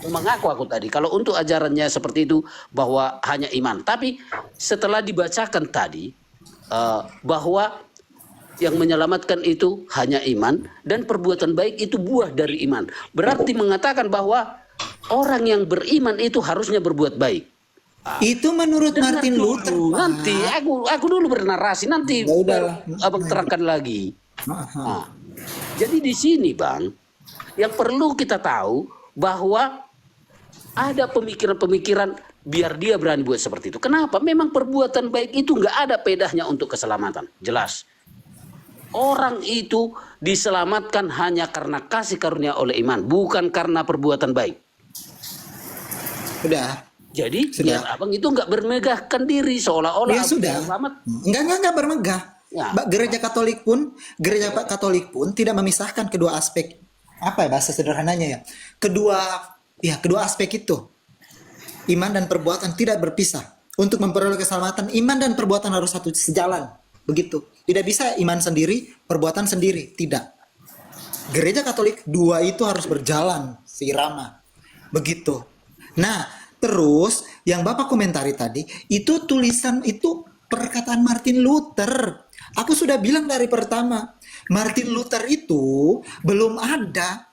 mengaku aku tadi, kalau untuk ajarannya seperti itu bahwa hanya iman. Tapi setelah dibacakan tadi bahwa yang menyelamatkan itu hanya iman dan perbuatan baik itu buah dari iman. Berarti mengatakan bahwa orang yang beriman itu harusnya berbuat baik. Itu menurut Dengar Martin dulu, Luther. nanti aku dulu bernarasi, nanti Ya udahlah. abang terangkan lagi. Aha. Nah, jadi di sini Bang, yang perlu kita tahu bahwa ada pemikiran-pemikiran biar dia berani buat seperti itu. Kenapa? Memang perbuatan baik itu nggak ada pedahnya untuk keselamatan. Jelas. Orang itu diselamatkan hanya karena kasih karunia oleh iman, bukan karena perbuatan baik. Udah. Jadi Sudah. biar abang itu nggak bermegahkan diri seolah-olah Ya abang sudah. selamat. Enggak bermegah. Ya. Gereja Katolik pun tidak memisahkan kedua aspek. Apa ya bahasa sederhananya ya? Kedua aspek itu. Iman dan perbuatan tidak berpisah. Untuk memperoleh keselamatan, iman dan perbuatan harus satu sejalan. Begitu. Tidak bisa iman sendiri, perbuatan sendiri. Tidak. Gereja Katolik dua itu harus berjalan seirama. Begitu. Nah, terus yang Bapak komentari tadi, itu tulisan itu perkataan Martin Luther. Aku sudah bilang dari pertama, Martin Luther itu belum ada.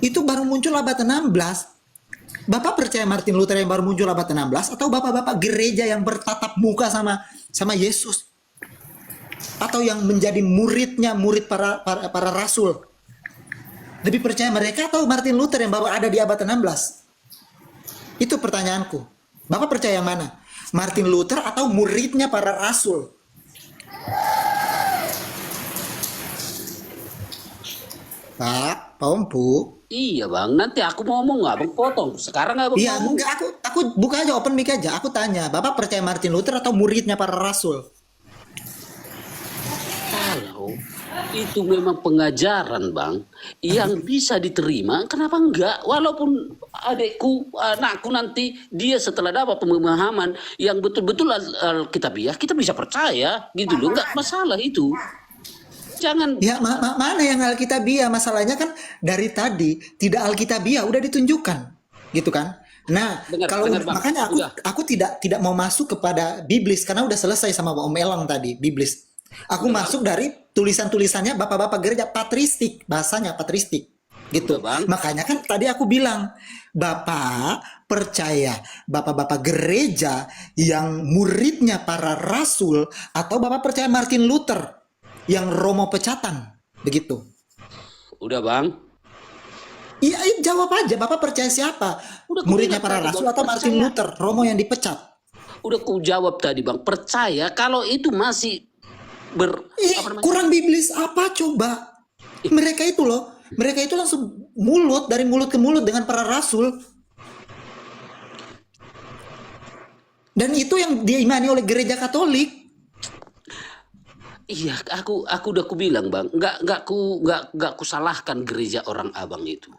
Itu baru muncul abad 16. Bapak percaya Martin Luther yang baru muncul abad 16 atau bapak-bapak gereja yang bertatap muka sama Yesus? Atau yang menjadi murid para rasul? Lebih percaya mereka atau Martin Luther yang baru ada di abad 16? Itu pertanyaanku. Bapak percaya yang mana? Martin Luther atau muridnya para rasul? Pak Ompu. Iya bang, nanti aku mau ngomong abang potong. Sekarang abang Iya, ngomong. enggak, aku buka aja open mic aja. Aku tanya, Bapak percaya Martin Luther atau muridnya para rasul? Kalau itu memang pengajaran bang yang bisa diterima, kenapa enggak? Walaupun anakku nanti dia setelah dapat pemahaman yang betul-betul Alkitabiah, kita bisa percaya gitu loh, enggak masalah itu. Jangan Ya, mana yang Alkitabiah? Masalahnya kan dari tadi tidak Alkitabiah udah ditunjukkan, gitu kan? Nah, Dengar, Bang. makanya Udah. aku tidak mau masuk kepada Biblis karena udah selesai sama Om Elang tadi Biblis. Aku masuk dari tulisan-tulisannya bapak-bapak gereja patristik, bahasanya patristik, gitu. Udah, Bang. Makanya kan tadi aku bilang, Bapak percaya bapak-bapak gereja yang muridnya para rasul atau Bapak percaya Martin Luther yang Romo pecatan, begitu. udah bang. Iya, jawab aja. Bapak percaya siapa? Udah, Muridnya aku para bilang rasul tadi, atau Bang, Martin percaya. Luther, Romo yang dipecat? Udah ku jawab tadi bang, percaya kalau itu masih Kurang biblis apa coba? Mereka itu loh, mereka itu langsung dari mulut ke mulut dengan para rasul. Dan itu yang diimani oleh gereja Katolik. Iya, aku udah bilang bang, nggak ku salahkan gereja orang abang itu.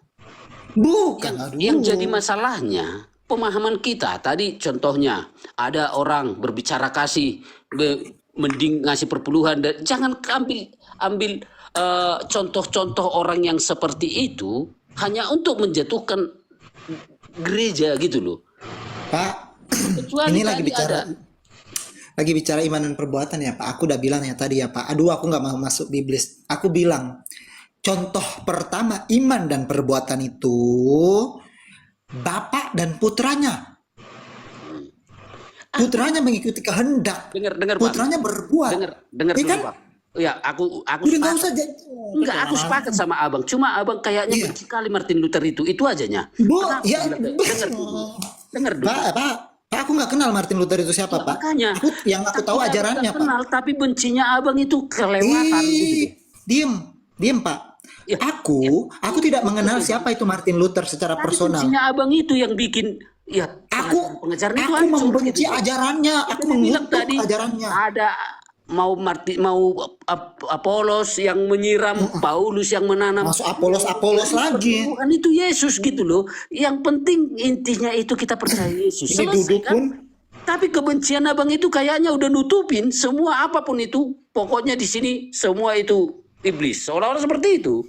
Bukan, aduh. Yang jadi masalahnya pemahaman kita tadi, contohnya ada orang berbicara kasih, mending ngasih perpuluhan, dan jangan ambil contoh-contoh orang yang seperti itu hanya untuk menjatuhkan gereja gitu loh. Pak, Kecuali ini lagi tadi bicara ada. lagi bicara iman dan perbuatan ya Pak. Aku udah bilang ya tadi ya Pak. Aduh, aku nggak mau masuk biblis. Aku bilang contoh pertama iman dan perbuatan itu Bapak dan putranya. Putranya mengikuti kehendak. Dengar Bang. Putranya berbuat. Dengar Iya dulu kan? Bang. Ya, aku Udah nggak sepakat. usah Enggak, aku sepakat sama abang. Cuma abang kayaknya Iya. benci kali Martin Luther itu ajanya. Bu, Kenapa ya, bilang kayak- dengar dulu. Pak, aku nggak kenal Martin Luther itu siapa, Pak. Makanya. Yang aku tahu Tapi abang ajarannya, nggak Pak. kenal, tapi bencinya abang itu kelewatan gitu. Diem, Pak. Ya. Aku tidak mengenal siapa itu Martin Luther secara Tapi personal. bencinya abang itu yang bikin ya pengajaran itu Aku hancur, membenci gitu. ajarannya, aku Kita bilang mengutuk tadi ajarannya. ada mau Apolos yang menyiram, Paulus yang menanam. Masuk Apolos lagi. Bukan itu Yesus gitu loh. Yang penting intinya itu kita percaya Yesus. Ini Selesai, duduk kan? pun. Tapi kebencian abang itu kayaknya udah nutupin semua apapun itu. Pokoknya di sini semua itu iblis. Seolah-olah seperti itu.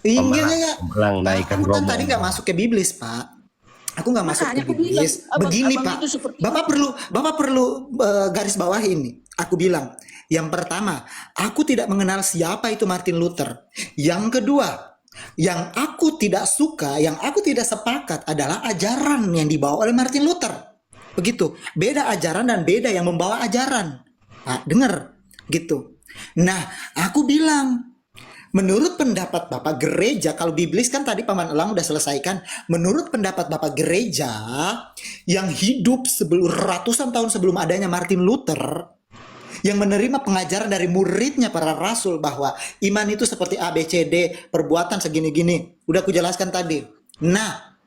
Iya. Pembelang naikkan Aku kan Romo. tadi nggak masuk ke biblis, Pak. Aku nggak masuk Makanya ke aku bilang, biblis. Begini, abang Pak. itu seperti Bapak perlu garis bawah ini. Aku bilang, yang pertama, aku tidak mengenal siapa itu Martin Luther. Yang kedua, yang aku tidak suka, yang aku tidak sepakat adalah ajaran yang dibawa oleh Martin Luther. Begitu. Beda ajaran dan beda yang membawa ajaran. Pak, dengar. Gitu. Nah, aku bilang, menurut pendapat Bapak gereja, kalau biblis kan tadi Paman Elang udah selesaikan. Menurut pendapat Bapak gereja yang hidup ratusan tahun sebelum adanya Martin Luther, yang menerima pengajaran dari muridnya para rasul bahwa iman itu seperti A, B, C, D, perbuatan segini-gini. Udah aku jelaskan tadi. Nah,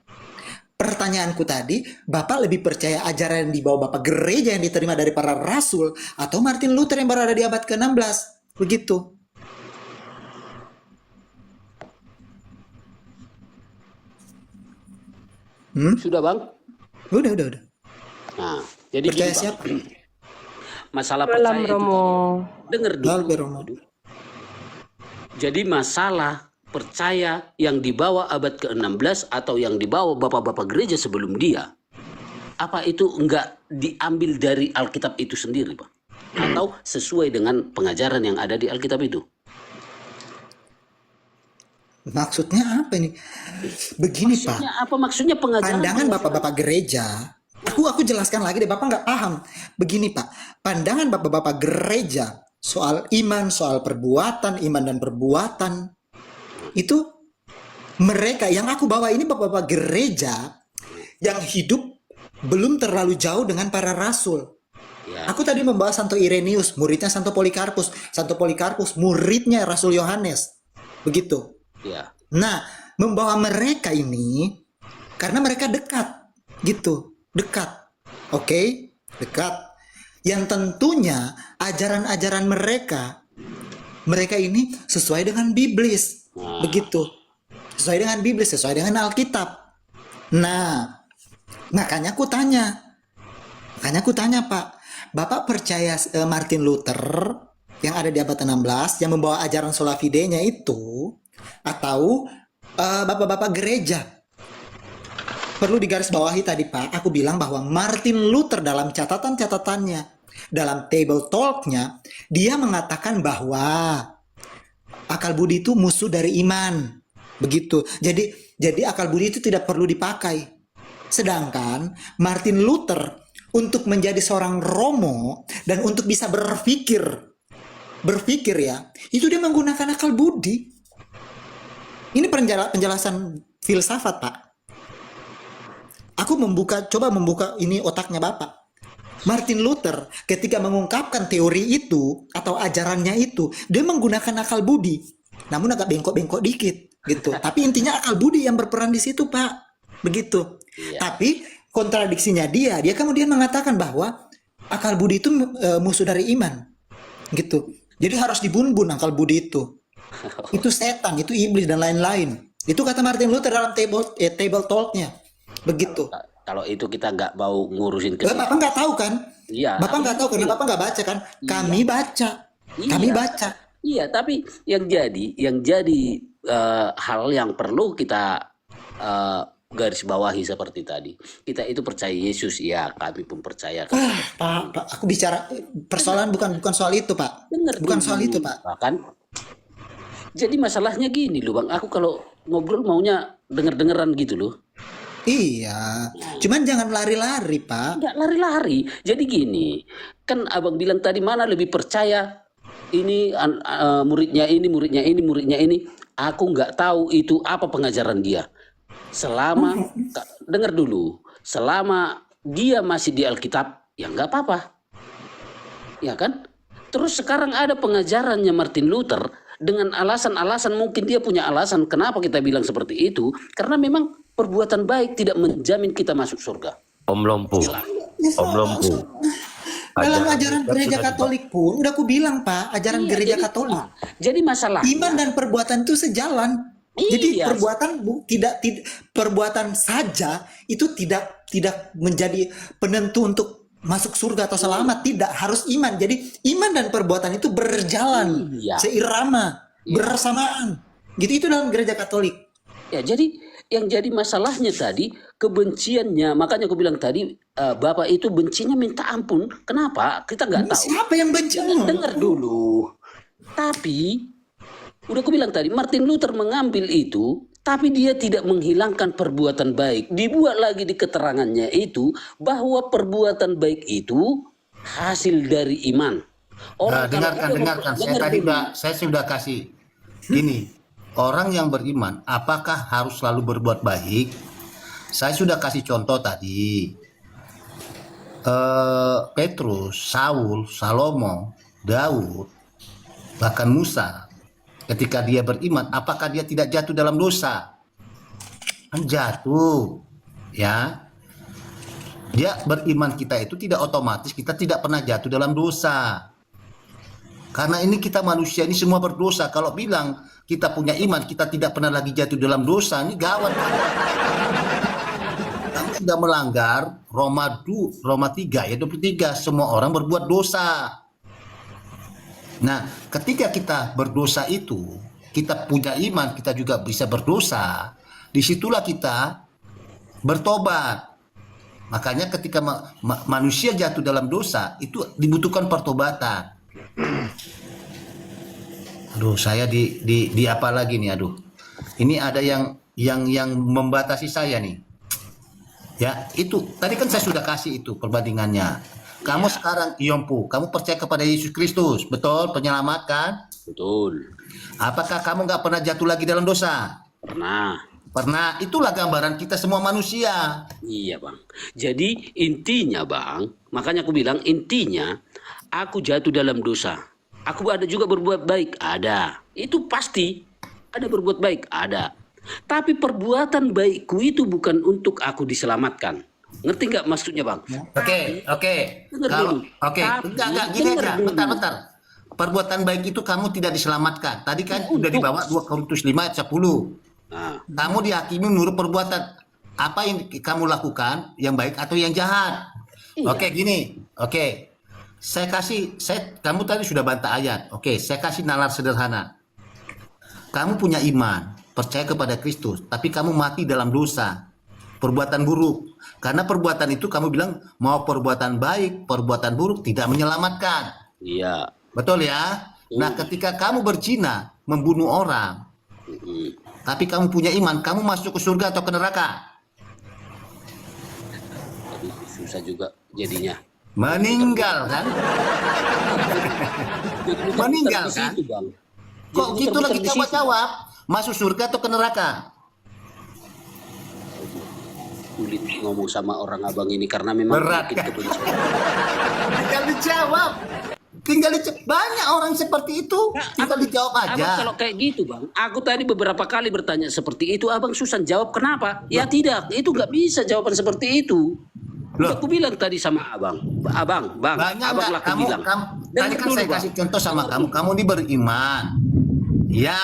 pertanyaanku tadi, Bapak lebih percaya ajaran yang dibawa Bapak gereja yang diterima dari para rasul atau Martin Luther yang berada di abad ke-16? Begitu. Sudah bang? Udah. Nah, jadi Percaya gini, Bang. siapa? Masalah Malam percaya itu, Romo. dengar Lalu, dulu. Romo. Jadi masalah percaya yang dibawa abad ke-16 atau yang dibawa bapak-bapak gereja sebelum dia, apa itu enggak diambil dari Alkitab itu sendiri, Pak? Atau sesuai dengan pengajaran yang ada di Alkitab itu? Maksudnya apa ini? Begini, Pak. Maksudnya apa? Maksudnya pengajaran Pandangan bapak-bapak gereja, aku jelaskan lagi deh, Bapak nggak paham. Begini, Pak, pandangan bapak-bapak gereja soal iman, soal perbuatan, iman dan perbuatan, itu mereka yang aku bawa ini bapak-bapak gereja yang hidup belum terlalu jauh dengan para rasul. Ya, Aku tadi membahas Santo Irenaeus, muridnya Santo Polikarpus. Santo Polikarpus, muridnya Rasul Yohanes. Begitu. ya. Nah, membawa mereka ini karena mereka dekat, gitu, dekat, oke, dekat. Yang tentunya ajaran-ajaran mereka ini sesuai dengan biblis, begitu, sesuai dengan biblis, sesuai dengan Alkitab. Nah, makanya aku tanya, Pak, Bapak percaya Martin Luther yang ada di abad 16 yang membawa ajaran sola fide-nya itu, atau bapak-bapak gereja? Perlu digarisbawahi tadi, Pak, aku bilang bahwa Martin Luther dalam catatan-catatannya, dalam table talk-nya, dia mengatakan bahwa akal budi itu musuh dari iman. Begitu. Jadi akal budi itu tidak perlu dipakai. Sedangkan Martin Luther untuk menjadi seorang Romo dan untuk bisa berpikir ya, itu dia menggunakan akal budi. Ini penjelasan filsafat, Pak. Aku coba membuka ini otaknya Bapak. Martin Luther ketika mengungkapkan teori itu atau ajarannya itu, dia menggunakan akal budi. Namun agak bengkok-bengkok dikit gitu. Tapi intinya akal budi yang berperan di situ, Pak. Begitu. Iya. Tapi kontradiksinya dia kemudian mengatakan bahwa akal budi itu musuh dari iman. Gitu. Jadi harus dibun-bun akal budi itu. Itu setan, itu iblis dan lain-lain. Itu kata Martin Luther dalam table talk-nya. Begitu. Kalau itu kita nggak mau ngurusin ke Bapak nggak tahu kan? Iya. Bapak nggak tahu karena Bapak nggak baca kan? Kami baca. Kami Iya. baca. Iya, tapi yang jadi hal yang perlu kita garis bawahi seperti tadi. Kita itu percaya Yesus, ya, kami pun percaya. Pak, aku bicara persoalan bukan soal itu, Pak. Dengar Bukan dulu, soal itu, Pak. Bahkan jadi masalahnya gini loh, Bang. Aku kalau ngobrol maunya denger-dengeran gitu loh. Iya. Cuman jangan lari-lari, Pak. Nggak lari-lari. Jadi gini, kan abang bilang tadi mana lebih percaya ini muridnya ini, muridnya ini, muridnya ini. Aku nggak tahu itu apa pengajaran dia. Selama, dengar dulu, selama dia masih di Alkitab, ya nggak apa-apa. Ya kan? Terus sekarang ada pengajarannya Martin Luther dengan alasan-alasan, mungkin dia punya alasan kenapa kita bilang seperti itu. Karena memang perbuatan baik tidak menjamin kita masuk surga. Om Lompu. Om Lompu. Dalam ajaran gereja Katolik pun, udah aku bilang, Pak, ajaran Iya, gereja jadi- Katolik. Jadi masalah Iman dan perbuatan itu sejalan. Jadi Iya. perbuatan saja itu tidak menjadi penentu untuk masuk surga atau selamat. Tidak, harus iman. Jadi iman dan perbuatan itu berjalan Iya. seirama, bersamaan. Gitu itu dalam gereja Katolik. ya, jadi yang jadi masalahnya tadi kebenciannya. Makanya aku bilang tadi Bapak itu bencinya minta ampun. Kenapa? Kita nggak tahu. Siapa yang benci? Dengar dulu. Tapi udah aku bilang tadi, Martin Luther mengambil itu, tapi dia tidak menghilangkan perbuatan baik. Dibuat lagi di keterangannya itu bahwa perbuatan baik itu hasil dari iman. Nah, kalau dengarkan. dengar dulu. Saya sudah kasih gini. Orang yang beriman, apakah harus selalu berbuat baik? Saya sudah kasih contoh tadi. Petrus, Saul, Salomo, Daud, bahkan Musa. Ketika dia beriman, apakah dia tidak jatuh dalam dosa? Kan jatuh. ya, dia beriman kita itu tidak otomatis kita tidak pernah jatuh dalam dosa. Karena ini kita manusia ini semua berdosa. Kalau bilang kita punya iman, kita tidak pernah lagi jatuh dalam dosa, ini gawat. Kamu sudah melanggar Roma 3 ya 23, semua orang berbuat dosa. Nah, ketika kita berdosa itu, kita punya iman, kita juga bisa berdosa. Disitulah kita bertobat. Makanya ketika manusia jatuh dalam dosa, itu dibutuhkan pertobatan. Aduh, saya di apa lagi nih? Aduh, ini ada yang membatasi saya nih. Ya, itu tadi kan saya sudah kasih itu perbandingannya. Kamu sekarang Yompu, kamu percaya kepada Yesus Kristus, betul? Penyelamat kan? Betul. Apakah kamu nggak pernah jatuh lagi dalam dosa? Pernah. Pernah. Itulah gambaran kita semua manusia. Iya bang. Jadi intinya bang, makanya aku bilang intinya, aku jatuh dalam dosa. Aku ada juga berbuat baik, ada. Itu pasti. Ada berbuat baik, ada. Tapi perbuatan baikku itu bukan untuk aku diselamatkan. Ngerti nggak maksudnya bang? Oke. Dengar Kalau dulu. oke, Tapi enggak gini dengar aja. dulu. Bentar. Perbuatan baik itu kamu tidak diselamatkan. Tadi kan sudah dibawa 2 Korintus 5 ayat 10. Nah, Kamu dihakimi menurut perbuatan apa yang kamu lakukan, yang baik atau yang jahat. Iya. Oke, gini. Oke. Kamu tadi sudah bantah ayat. Oke, saya kasih nalar sederhana. Kamu punya iman, percaya kepada Kristus, tapi kamu mati dalam dosa, perbuatan buruk. Karena perbuatan itu kamu bilang mau perbuatan baik, perbuatan buruk tidak menyelamatkan. iya. Betul ya? Nah, ketika kamu berzina, membunuh orang, tapi kamu punya iman, kamu masuk ke surga atau ke neraka? Aduh, susah juga jadinya. Meninggal kan? Meninggal Di kan? situ, Bang. Kok Jadi gitu muter-muter lagi di coba situ. jawab? Masuk surga atau ke neraka? Sulit ngomong sama orang abang ini karena memang Berat, penyakit kan? kebencian. Tinggal dijawab. Banyak orang seperti itu. Tinggal dijawab Abang aja. kalau kayak gitu bang, aku tadi beberapa kali bertanya seperti itu, abang susah jawab kenapa? Ya tidak, itu nggak bisa jawaban seperti itu. Loh. Aku bilang tadi sama abang, bang, Banyak abang nggak lah aku kamu, bilang. tadi Dengar kan dulu, saya Bang. kasih contoh sama kamu. Kamu ini beriman. Ya,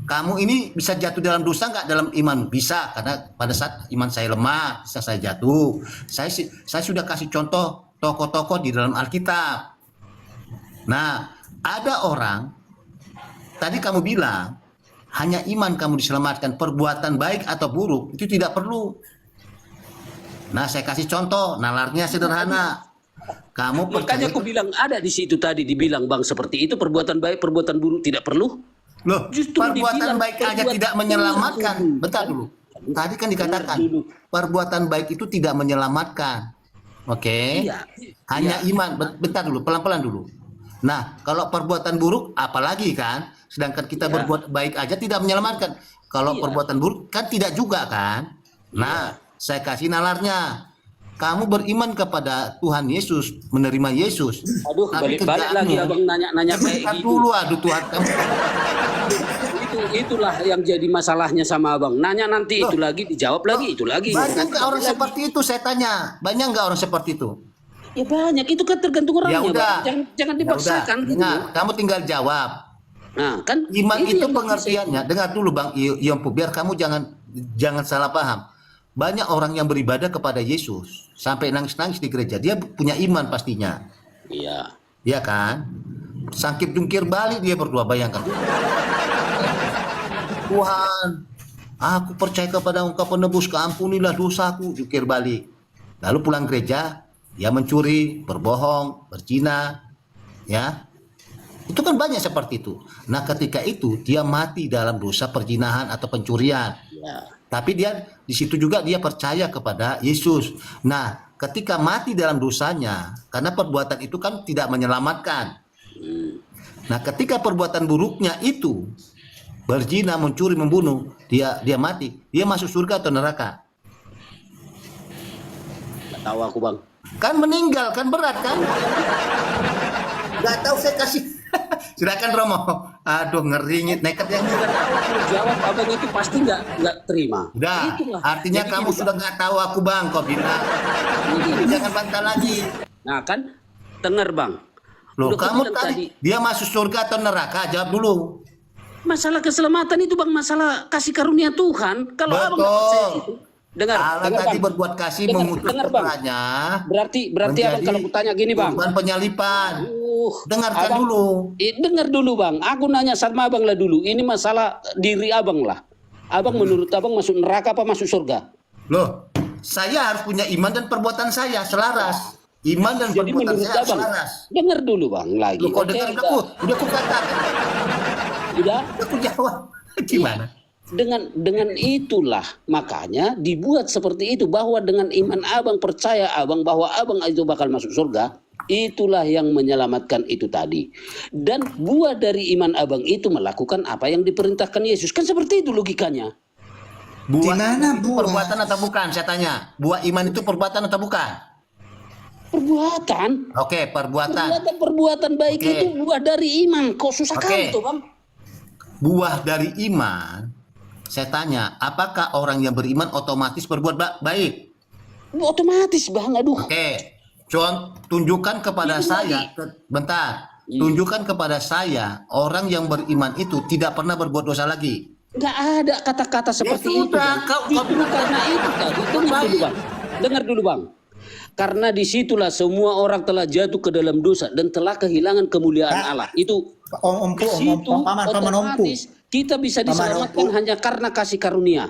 kamu ini bisa jatuh dalam dosa nggak dalam iman? Bisa, karena pada saat iman saya lemah, bisa saya jatuh. Saya sudah kasih contoh tokoh-tokoh di dalam Alkitab. Nah, ada orang tadi kamu bilang hanya iman kamu diselamatkan, perbuatan baik atau buruk itu tidak perlu. Nah, saya kasih contoh, nalarnya sederhana. Kamu Makanya percaya aku bilang ada di situ tadi dibilang bang seperti itu perbuatan baik, perbuatan buruk tidak perlu. loh, Justru perbuatan dibilang baik aja perbuatan tidak menyelamatkan. buruk. Bentar dulu. Tadi kan dikatakan Dengar dulu. perbuatan baik itu tidak menyelamatkan. Oke? Iya. Hanya iman. Bentar dulu, pelan-pelan dulu. Nah, kalau perbuatan buruk apalagi kan? Sedangkan kita Iya. berbuat baik aja tidak menyelamatkan. Kalau Iya. perbuatan buruk kan tidak juga kan? Nah, saya kasih nalarnya. Kamu beriman kepada Tuhan Yesus, menerima Yesus. Aduh, Tapi balik lagi kerjaanmu- abang nanya kayak Bentar gitu. dulu, aduh Tuhan kamu. Itulah yang jadi masalahnya sama abang. Nanya nanti Loh. itu lagi, dijawab lagi, itu lagi. Banyak nggak orang Lagi. seperti itu? Saya tanya. Banyak nggak orang seperti itu? Ya banyak, itu kan tergantung orangnya. Ya udah. Bang. Jangan Ya dipaksakan udah. gitu. Dengar, kamu tinggal jawab. Nah, kan Iman itu yang pengertiannya. Dengar dulu Bang Yompu, biar kamu jangan salah paham. Banyak orang yang beribadah kepada Yesus sampai nangis-nangis di gereja. Dia punya iman pastinya. Iya. Iya kan? Sangkip jungkir balik dia berdoa, bayangkan. Tuhan, aku percaya kepada Engkau penebus, keampunilah dosaku, jungkir balik. Lalu pulang gereja, dia mencuri, berbohong, berzina, ya. Itu kan banyak seperti itu. Nah, ketika itu dia mati dalam dosa perzinahan atau pencurian. Iya. Tapi dia di situ juga dia percaya kepada Yesus. Nah, ketika mati dalam dosanya, karena perbuatan itu kan tidak menyelamatkan. Nah, ketika perbuatan buruknya itu berzina, mencuri, membunuh, dia mati, dia masuk surga atau neraka? Nggak tahu aku bang. Kan meninggal, kan berat kan? Gak tahu, saya kasih. Silakan Romo. Aduh, ngeri, nekat yang Kalau jawab abang itu pasti nggak terima. udah. Itulah. Artinya Jadi kamu gini, sudah nggak tahu aku bang, kau bilang. Jangan bantah lagi. Nah kan, dengar bang. Loh, Udah kau kamu bilang tadi dia masuk surga atau neraka? Jawab dulu. masalah keselamatan itu bang, masalah kasih karunia Tuhan. Kalau abang nggak percaya Betul. itu, dengar, Allah dengar, tadi Bang. berbuat kasih Dengar, mengutus dengar, Bang. putranya. Berarti abang menjadi kalau kutanya gini bang. korban penyalipan. Dengarkan Abang- dulu. Dengar dulu bang. Aku nanya sama abang lah dulu. Ini masalah diri abang lah. Abang menurut abang masuk neraka apa masuk surga? Loh, saya harus punya iman dan perbuatan saya selaras. Iman dan Jadi perbuatan menurut saya abang, selaras. dengar dulu bang lagi. Loh, kau Oke, dengar udah aku katakan, udah. udah aku jawab. Gimana? Dengan itulah makanya dibuat seperti itu, bahwa dengan iman abang, percaya abang bahwa abang itu bakal masuk surga, itulah yang menyelamatkan itu tadi. Dan buah dari iman abang itu melakukan apa yang diperintahkan Yesus. Kan seperti itu logikanya. Buah Gimana itu buah? perbuatan atau bukan? Saya tanya. Buah iman itu perbuatan atau bukan? Perbuatan. Oke, perbuatan. Perbuatan baik Oke. itu buah dari iman. Kok susah Oke. kali tuh bang? Buah dari iman. Saya tanya, apakah orang yang beriman otomatis berbuat baik? Otomatis bang, aduh. Oke, tunjukkan kepada Itu saya, bentar, tunjukkan kepada saya orang yang beriman itu tidak pernah berbuat dosa lagi. Nggak ada kata-kata seperti itu. sudah, Bang. kau- Justru karena itu tadi. Dengar dulu bang. Dengar dulu bang. Karena disitulah semua orang telah jatuh ke dalam dosa dan telah kehilangan kemuliaan Allah. Itu Om di situ paman ompu. otomatis kita bisa Paman diselamatkan Ompu. hanya karena kasih karunia.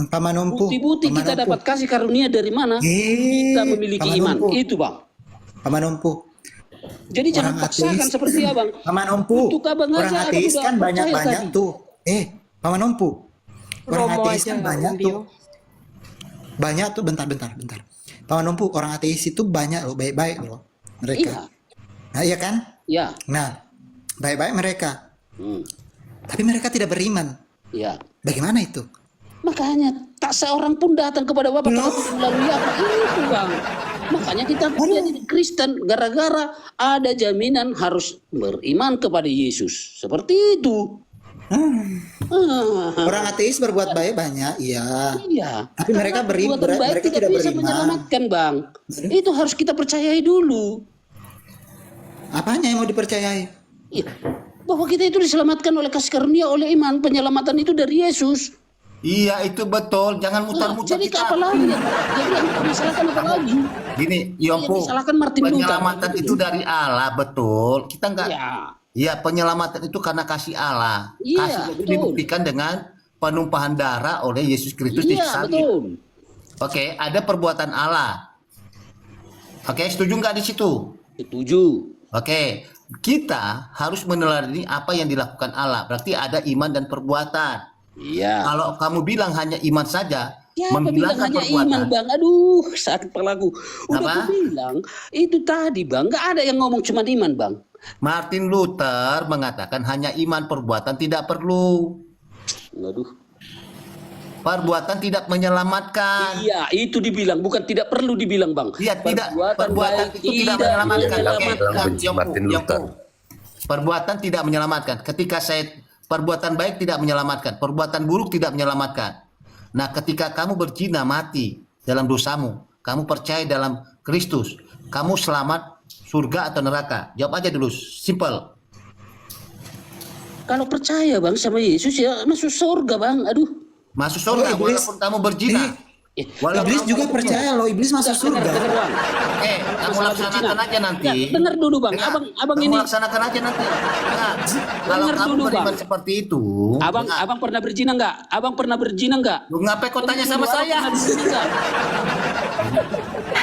Paman ompu. Bukti-bukti Paman kita Ompu. dapat kasih karunia dari mana? Kita memiliki Paman iman. Ompu. Itu bang. Paman ompu. Jadi jangan Orang paksakan ateis. seperti abang. Paman ompu. Untuk abang Orang aja, abang ateis udah kan percaya banyak-banyak tadi. tuh. Paman ompu. Orang Romo ateis aja kan banyak Dio. tuh. Banyak tuh, bentar. Paman ompu, orang ateis itu banyak loh, baik-baik loh mereka. Iya. Nah, iya kan? Ya. Nah, baik-baik mereka. Hmm. Tapi mereka tidak beriman. Ya. Bagaimana itu? Makanya tak seorang pun datang kepada Bapak melalui apa itu bang. Makanya kita menjadi Kristen gara-gara ada jaminan harus beriman kepada Yesus. Seperti itu. Orang ateis berbuat baik banyak, iya. Iya. Tapi mereka Perbuatan baik mereka tidak bisa beriman. menyelamatkan bang. Itu harus kita percayai dulu. Apanya yang mau dipercayai? Iya. Bahwa kita itu diselamatkan oleh kasih karunia, oleh iman. Penyelamatan itu dari Yesus. Iya, itu betul. Jangan Nah, mutar-mutar jadi kita. apa lagi? Jadi yang dipermasalahkan apa lagi? Gini, Yompo, Yang disalahkan Martin Luther. penyelamatan itu dari Allah, betul. Kita enggak. Ya. Iya, penyelamatan itu karena kasih Allah. Iya, Kasih itu betul. dibuktikan dengan penumpahan darah oleh Yesus Kristus di Iya salib. betul. Oke, ada perbuatan Allah. Oke, setuju nggak di situ? Setuju. Oke, kita harus meneladani apa yang dilakukan Allah. Berarti ada iman dan perbuatan. Iya. Kalau kamu bilang hanya iman saja, Ya, apa bilang menghilangkan hanya perbuatan. iman bang? Aduh, sakit kepalaku. Udah Apa? aku bilang, itu tadi bang, nggak ada yang ngomong cuma iman bang. Martin Luther mengatakan hanya iman, perbuatan tidak perlu. Aduh. Perbuatan tidak menyelamatkan. Iya, itu dibilang, bukan tidak perlu dibilang bang. Iya, tidak. Perbuatan baik itu tidak menyelamatkan. Oke, Benci Martin Luther. Perbuatan tidak menyelamatkan. Ketika saya perbuatan baik tidak menyelamatkan, perbuatan buruk tidak menyelamatkan. Nah, ketika kamu berzina mati dalam dosamu, kamu percaya dalam Kristus, kamu selamat surga atau neraka? Jawab aja dulu, simple. Kalau percaya bang sama Yesus ya masuk surga bang. Aduh. Masuk surga Oh, iblis. walaupun kamu berzina. Walaupun Iblis kamu juga berzina. percaya loh, iblis masuk surga. Dengar bang. Kamu Masalah laksanakan berzina. aja nanti. Ya, dengar dulu bang. Dengar. Abang Kamu ini. laksanakan aja nanti. Dengar. Kalau Dengar kamu dulu, beriman Bang. seperti itu, dengar. Abang pernah berzina nggak? Abang pernah berzina nggak? Lu ngapain kau tanya sama Abang saya? Pernah berzina nggak?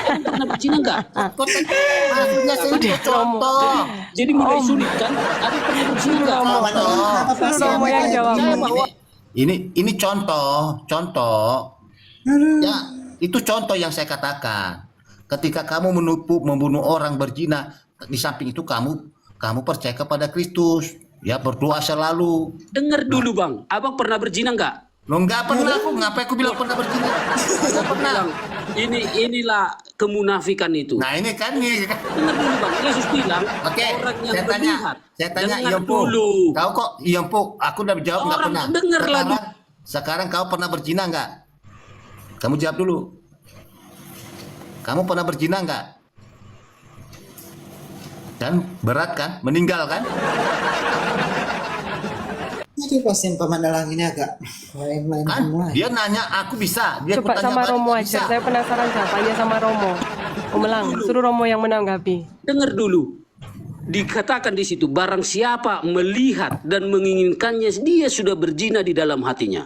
Abang pernah berzina nggak? Kau tanya, maksudnya saya itu contoh. Jadi mulai sulit kan? Abang pernah berzina nggak? Contoh. Romo yang jawab. Percaya bahwa Ini contoh. Ya, itu contoh yang saya katakan. Ketika kamu membunuh orang berzina, di samping itu kamu percaya kepada Kristus, ya berdoa selalu. dengar dulu bang. Abang pernah berzina nggak? Lo nggak pernah aku, ngapain aku bilang pernah berzina? Nggak pernah. inilah kemunafikan itu. Nah ini kan nih. Dengar dulu Bang, Yesus bilang Oke, orang yang saya melihat. tanya Dengar Iyompu. dulu. Tahu kok Iyompu, aku udah jawab nggak Orang pernah. dengarlah Sekarang kau pernah berzina nggak? Kamu jawab dulu. Kamu pernah berzina nggak? Dan berat kan? Meninggal kan? Jadi pasien Paman Elang ini agak lain-lain Kan? semua. Dia nanya aku bisa. Dia Coba kutanya sama balik, Romo nggak aja. bisa. Saya penasaran jawabannya sama Romo. Om Elang, suruh Romo yang menanggapi. Dengar dulu. Dikatakan di situ, barang siapa melihat dan menginginkannya, dia sudah berzina di dalam hatinya.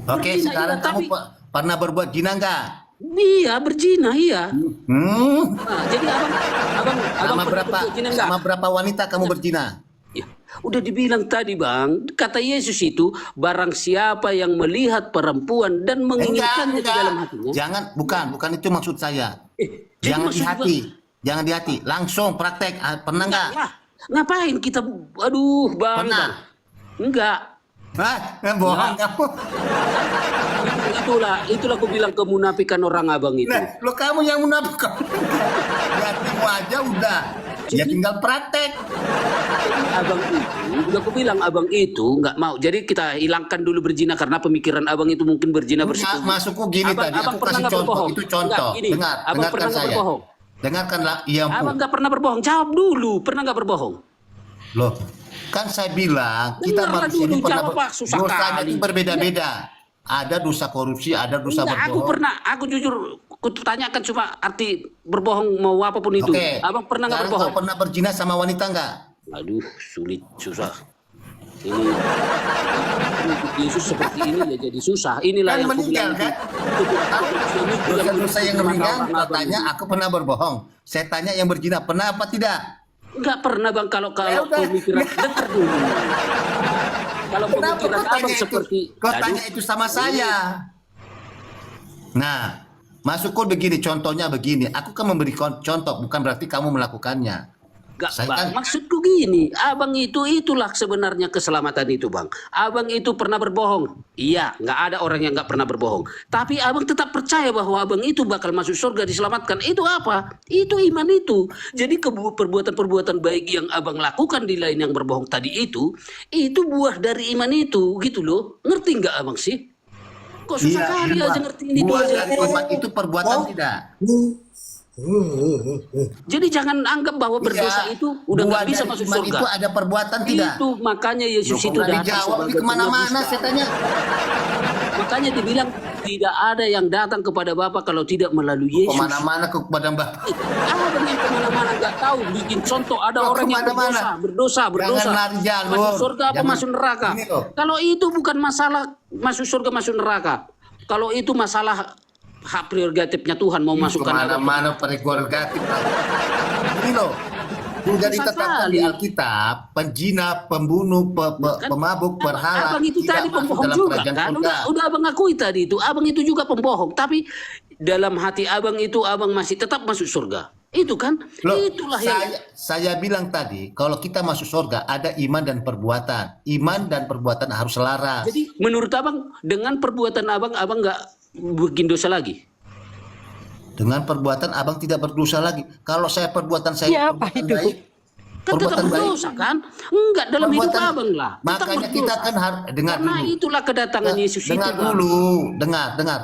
Oke, Berzina, sekarang iya, kamu tapi- pernah berbuat zina nggak? Iya, berzina, iya. Hmm. Nah, jadi abang Sama pernah berapa? berbuat zina nggak? Sama berapa wanita kamu berzina? Ya, udah dibilang tadi Bang, kata Yesus itu, barang siapa yang melihat perempuan dan menginginkannya di dalam hatinya. Jangan, bukan itu maksud saya. Jadi Jangan di maksud hati, jangan di hati. Langsung praktek. Pernah nggak? Lah, ngapain kita, aduh Bang. Pernah? Bang. Enggak. Hah? Bohong kamu. Itulah aku bilang kemunafikan orang abang itu. Nah, lo kamu yang munafik. Di hatimu aja udah. Ya tinggal praktek. Jadi abang itu, udah aku bilang abang itu nggak mau. Jadi kita hilangkan dulu berzina karena pemikiran abang itu mungkin berzina bersekutu. Masukku gini tadi. Aku pernah kasih nggak contoh. berbohong? Itu contoh. Enggak, gini, Dengar, abang dengarkan pernah nggak saya. berbohong? Dengarkanlah Iyompu. Abang nggak pernah berbohong. Jawab dulu, pernah nggak berbohong? Loh, kan saya bilang kita Dengarlah manusia ini dulu, pernah jawab, Pak, susah dosanya kali. itu berbeda-beda. Ada dosa korupsi, ada dosa Enggak, berbohong. aku jujur, aku tanyakan cuma arti berbohong mau apapun itu. Oke. Abang pernah nggak Sekarang berbohong? kau pernah berzina sama wanita nggak? Aduh, sulit, susah. Ini untuk Yesus seperti ini ya jadi susah. Inilah Kan yang aku meninggal bilang. kan? Dosa-dosa yang ringan, kau tanya aku pernah berbohong. Saya tanya yang berzina, pernah apa tidak? Enggak pernah Bang kalau Ya udah. pemikiran dengar dulu. Kalau Kenapa pemikiran kau abang tanya itu? seperti Kau aduh, tanya itu sama saya. Nah, masukku begini, contohnya begini. Aku kan memberi contoh, bukan berarti kamu melakukannya. enggak, Saya Bang. kan- Maksudku gini, abang itulah sebenarnya keselamatan itu, Bang. Abang itu pernah berbohong. Iya, nggak ada orang yang nggak pernah berbohong. Tapi abang tetap percaya bahwa abang itu bakal masuk surga diselamatkan. Itu apa? Itu iman itu. Jadi perbuatan-perbuatan baik yang abang lakukan di lain yang berbohong tadi itu buah dari iman itu, gitu loh. Ngerti nggak abang sih? Kok susah kali aja ngertiin itu buah aja. dari iman itu perbuatan tidak. Jadi jangan anggap bahwa berdosa Iya. itu udah nggak Buah bisa dari masuk iman surga. itu ada perbuatan tidak. Itu makanya Yesus Loh, kok itu nggak datang dijawab ini sebagai kemana-mana penebus, saya Bang. tanya. Makanya dibilang tidak ada yang datang kepada Bapa kalau tidak melalui Yesus. Kemana-mana ke badan Bapak. Abang yang kemana-mana nggak tahu bikin contoh ada Loh, orang yang kemana-mana. berdosa. Jangan lari jalur. Masuk surga apa Jangan- masuk neraka? Ini loh. Kalau itu bukan masalah masuk surga masuk neraka. Kalau itu masalah hak prerogatifnya Tuhan mau masukkan apa. Kemana-mana prerogatif. Ini loh. Sudah Susah ditetapkan di kali. Alkitab, penjina, pembunuh, Kan, pemabuk, berhala abang itu tidak tadi masuk pembohong dalam juga kerajaan kan surga. udah abang akui tadi itu abang itu juga pembohong tapi dalam hati abang itu abang masih tetap masuk surga itu kan Loh, itulah yang saya bilang tadi, kalau kita masuk surga ada iman dan perbuatan. Iman dan perbuatan harus selaras. jadi menurut abang dengan perbuatan abang nggak bikin dosa lagi. Dengan perbuatan abang tidak berdosa lagi. Kalau saya perbuatan saya Ya, apa perbuatan itu? baik, Kan tetap perbuatan baik. berdosa kan? Enggak dalam hidup Perbuatan- abang lah. Tetap Makanya kita berdosa. kan harus dengar Karena dulu. itulah kedatangan Yesus itu. Dengar Bang. dulu, dengar.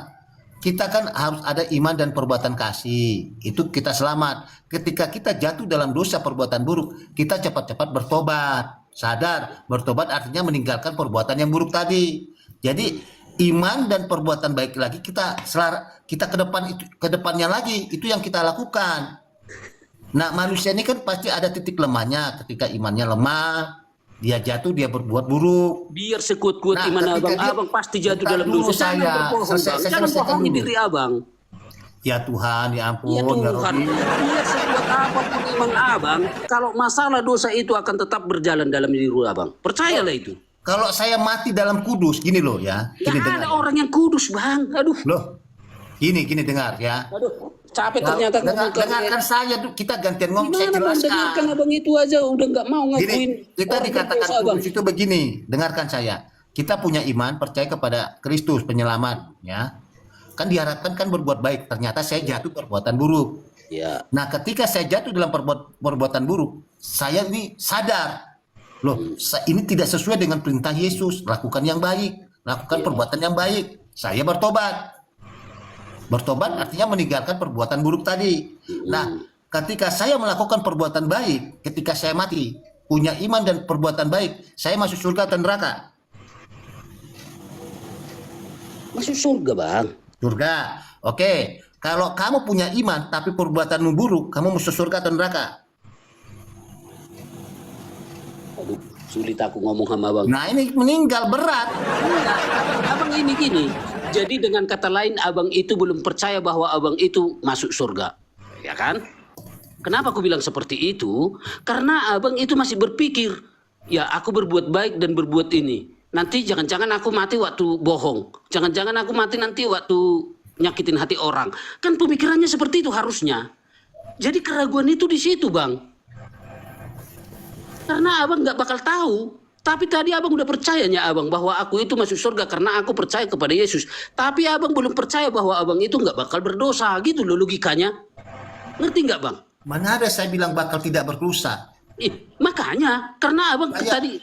Kita kan harus ada iman dan perbuatan kasih. Itu kita selamat. Ketika kita jatuh dalam dosa perbuatan buruk, kita cepat-cepat bertobat. Sadar, bertobat artinya meninggalkan perbuatan yang buruk tadi. Jadi iman dan perbuatan baik lagi kita ke depannya lagi itu yang kita lakukan. Nah, manusia ini kan pasti ada titik lemahnya. Ketika imannya lemah, dia jatuh, dia berbuat buruk. Biar sekuat-kuat Nah, iman ketika abang dia- pasti jatuh Bentar dalam dulu dosa. Jangan saya. berbohong, Selesai- Bang. saya Jangan selesaikan bohongi dulu. diri abang. Ya Tuhan, ya ampun, Ya ya Tuhan, Rabbi. biar sekuat apapun iman abang, kalau masalah dosa itu akan tetap berjalan dalam diri abang. Percayalah itu. Kalau saya mati dalam kudus, gini loh ya. Gini Gak ada dengar. orang yang kudus bang. Aduh, Loh, gini dengar ya. aduh, capek ternyata ngomong ke- Dengarkan saya, kita gantian ngomong, saya Gimana bang dengarkan jelaskan. abang itu aja udah nggak mau Gini, ngakuin. kita orang dikatakan berdosa, Bang. kudus itu begini, dengarkan saya. Kita punya iman, percaya kepada Kristus penyelamat, ya. kan diharapkan kan berbuat baik. Ternyata saya jatuh perbuatan buruk. Ya. Nah, ketika saya jatuh dalam perbuatan buruk, saya ini sadar, loh, ini tidak sesuai dengan perintah Yesus. Lakukan yang baik, lakukan perbuatan yang baik. Saya bertobat. Bertobat artinya meninggalkan perbuatan buruk tadi. Nah, ketika saya melakukan perbuatan baik, ketika saya mati, punya iman dan perbuatan baik, saya masuk surga atau neraka? Masuk surga, Bang. Surga. Oke. Kalau kamu punya iman tapi perbuatanmu buruk, kamu masuk surga atau neraka? Aduh, sulit aku ngomong sama Abang. Nah, ini meninggal berat. Enggak, abang ini gini. Jadi dengan kata lain abang itu belum percaya bahwa abang itu masuk surga. Ya kan? Kenapa aku bilang seperti itu? Karena abang itu masih berpikir, ya aku berbuat baik dan berbuat ini. Nanti jangan-jangan aku mati waktu bohong. Jangan-jangan aku mati nanti waktu nyakitin hati orang. Kan pemikirannya seperti itu harusnya. Jadi keraguan itu di situ, Bang. Karena abang nggak bakal tahu. Tapi tadi abang udah percayanya abang bahwa aku itu masuk surga karena aku percaya kepada Yesus. Tapi abang belum percaya bahwa abang itu nggak bakal berdosa gitu loh logikanya. Ngerti nggak, Bang? Mana ada saya bilang bakal tidak berdosa. Makanya karena abang tadi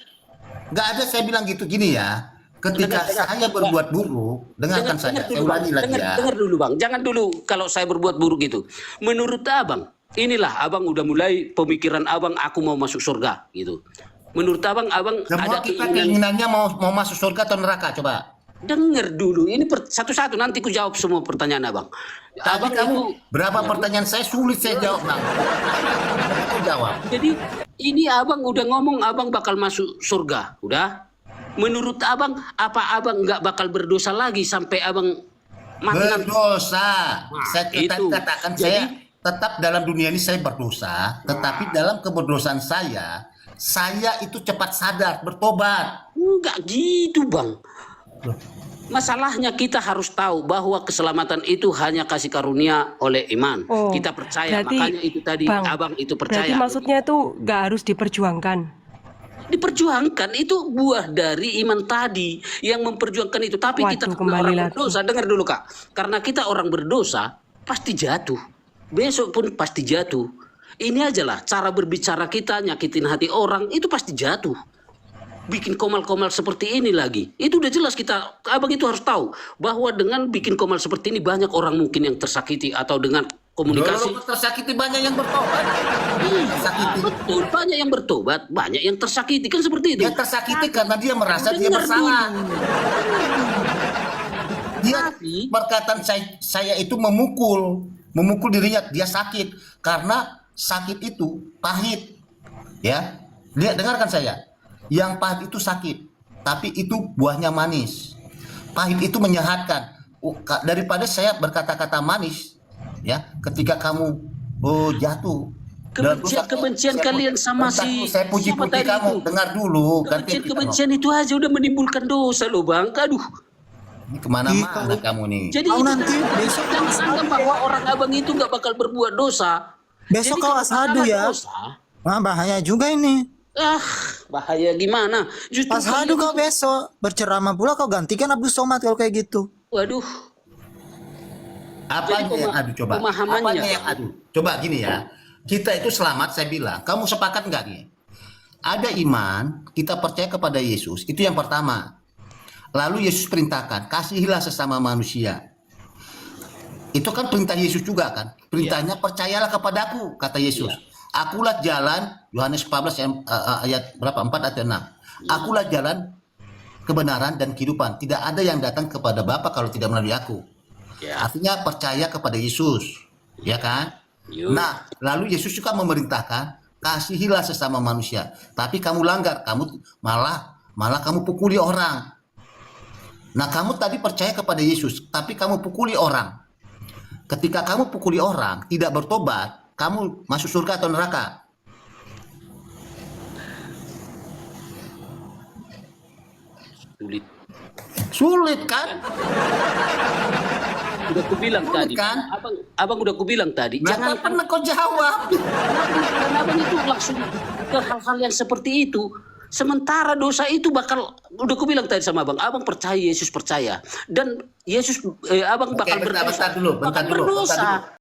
Nggak ada saya bilang gitu, gini ya. Ketika saya berbuat buruk, dengarkan saja. Saya ulangi lagi ya. dengar dulu, Bang. Jangan dulu kalau saya berbuat buruk gitu. Menurut abang, inilah abang udah mulai pemikiran abang aku mau masuk surga gitu. Menurut abang Semua ada kita keinginannya mau masuk surga atau neraka, coba. Dengar dulu, ini satu-satu nanti ku jawab semua pertanyaan abang. Tapi kamu berapa pertanyaan saya sulit saya jawab, Bang. Aku jawab. Jadi ini abang udah ngomong abang bakal masuk surga, udah. Menurut abang, apa abang nggak bakal berdosa lagi sampai abang mati nanti? Berdosa. Saya itu. katakan Jadi- saya tetap dalam dunia ini saya berdosa, tetapi dalam keberdosaan saya itu cepat sadar, bertobat. Enggak gitu, Bang. Masalahnya kita harus tahu bahwa keselamatan itu hanya kasih karunia oleh iman. Oh, Kita percaya, berarti, makanya itu tadi Bang, abang itu berarti percaya. maksudnya itu nggak harus diperjuangkan. Diperjuangkan itu buah dari iman tadi yang memperjuangkan itu. Tapi Waduh, kita karena kembali orang lagi. berdosa, dengar dulu Kak. Karena kita orang berdosa pasti jatuh. Besok pun pasti jatuh. Ini ajalah cara berbicara kita nyakitin hati orang itu pasti jatuh. Bikin komal-komal seperti ini lagi. Itu udah jelas kita, abang itu harus tahu bahwa dengan bikin komal seperti ini banyak orang mungkin yang tersakiti atau dengan komunikasi. Dulu tersakiti banyak yang bertobat. Tersakiti. Betul, banyak yang bertobat, banyak yang tersakiti kan seperti itu. Dia tersakiti karena dia merasa dia Dengar bersalah. dulu. Dia Tapi- perkataan saya itu memukul dirinya, dia sakit karena sakit itu pahit. Ya, lihat dengarkan saya. Yang pahit itu sakit, tapi itu buahnya manis. Pahit itu menyehatkan. Daripada saya berkata-kata manis, ya, ketika kamu jatuh. dalam dosa, Kebencian saya kalian sama bentar, si saya puji-puji siapa tadi kamu, itu? dengar dulu. Kebencian itu aja udah menimbulkan dosa loh bang. Aduh. Ini kemana-mana kamu nih. Jadi Tahu itu nanti besok jangan anggap bahwa orang abang itu nggak bakal berbuat dosa. Besok Jadi kau kalau asadu salah ya. dosa, Wah, bahaya juga ini. bahaya gimana? Justru Pas hadu kalian- kau besok berceramah pula kau gantikan Abdul Somad kalau kayak gitu. Waduh. Apanya Jadi yang adu coba? pemahamannya. Apanya yang adu? Coba gini ya. Kita itu selamat saya bilang. Kamu sepakat nggak nih? Ada iman, kita percaya kepada Yesus. Itu yang pertama. Lalu Yesus perintahkan, kasihilah sesama manusia. Itu kan perintah Yesus juga kan? Perintahnya percayalah kepadaku, kata Yesus. Akulah jalan, Yohanes 14 ayat berapa? 4 atau 6. Akulah jalan, kebenaran dan kehidupan. Tidak ada yang datang kepada Bapa kalau tidak melalui aku. Ya. Artinya percaya kepada Yesus, ya kan? Yuk. Nah, lalu Yesus juga memerintahkan kasihilah sesama manusia. Tapi kamu langgar, kamu malah kamu pukuli orang. Nah, kamu tadi percaya kepada Yesus, tapi kamu pukuli orang. Ketika kamu pukuli orang, tidak bertobat, kamu masuk surga atau neraka? Sulit. Sulit kan? Udah kubilang Sulit, tadi. kan? Abang udah kubilang tadi. Nah, Jangan pernah kau jawab. karena abang itu langsung ke hal-hal yang seperti itu. Sementara dosa itu bakal, udah aku bilang tadi sama abang percaya Yesus percaya, dan Yesus abang bakal Oke, bentar berdosa, dulu, bakal berdosa.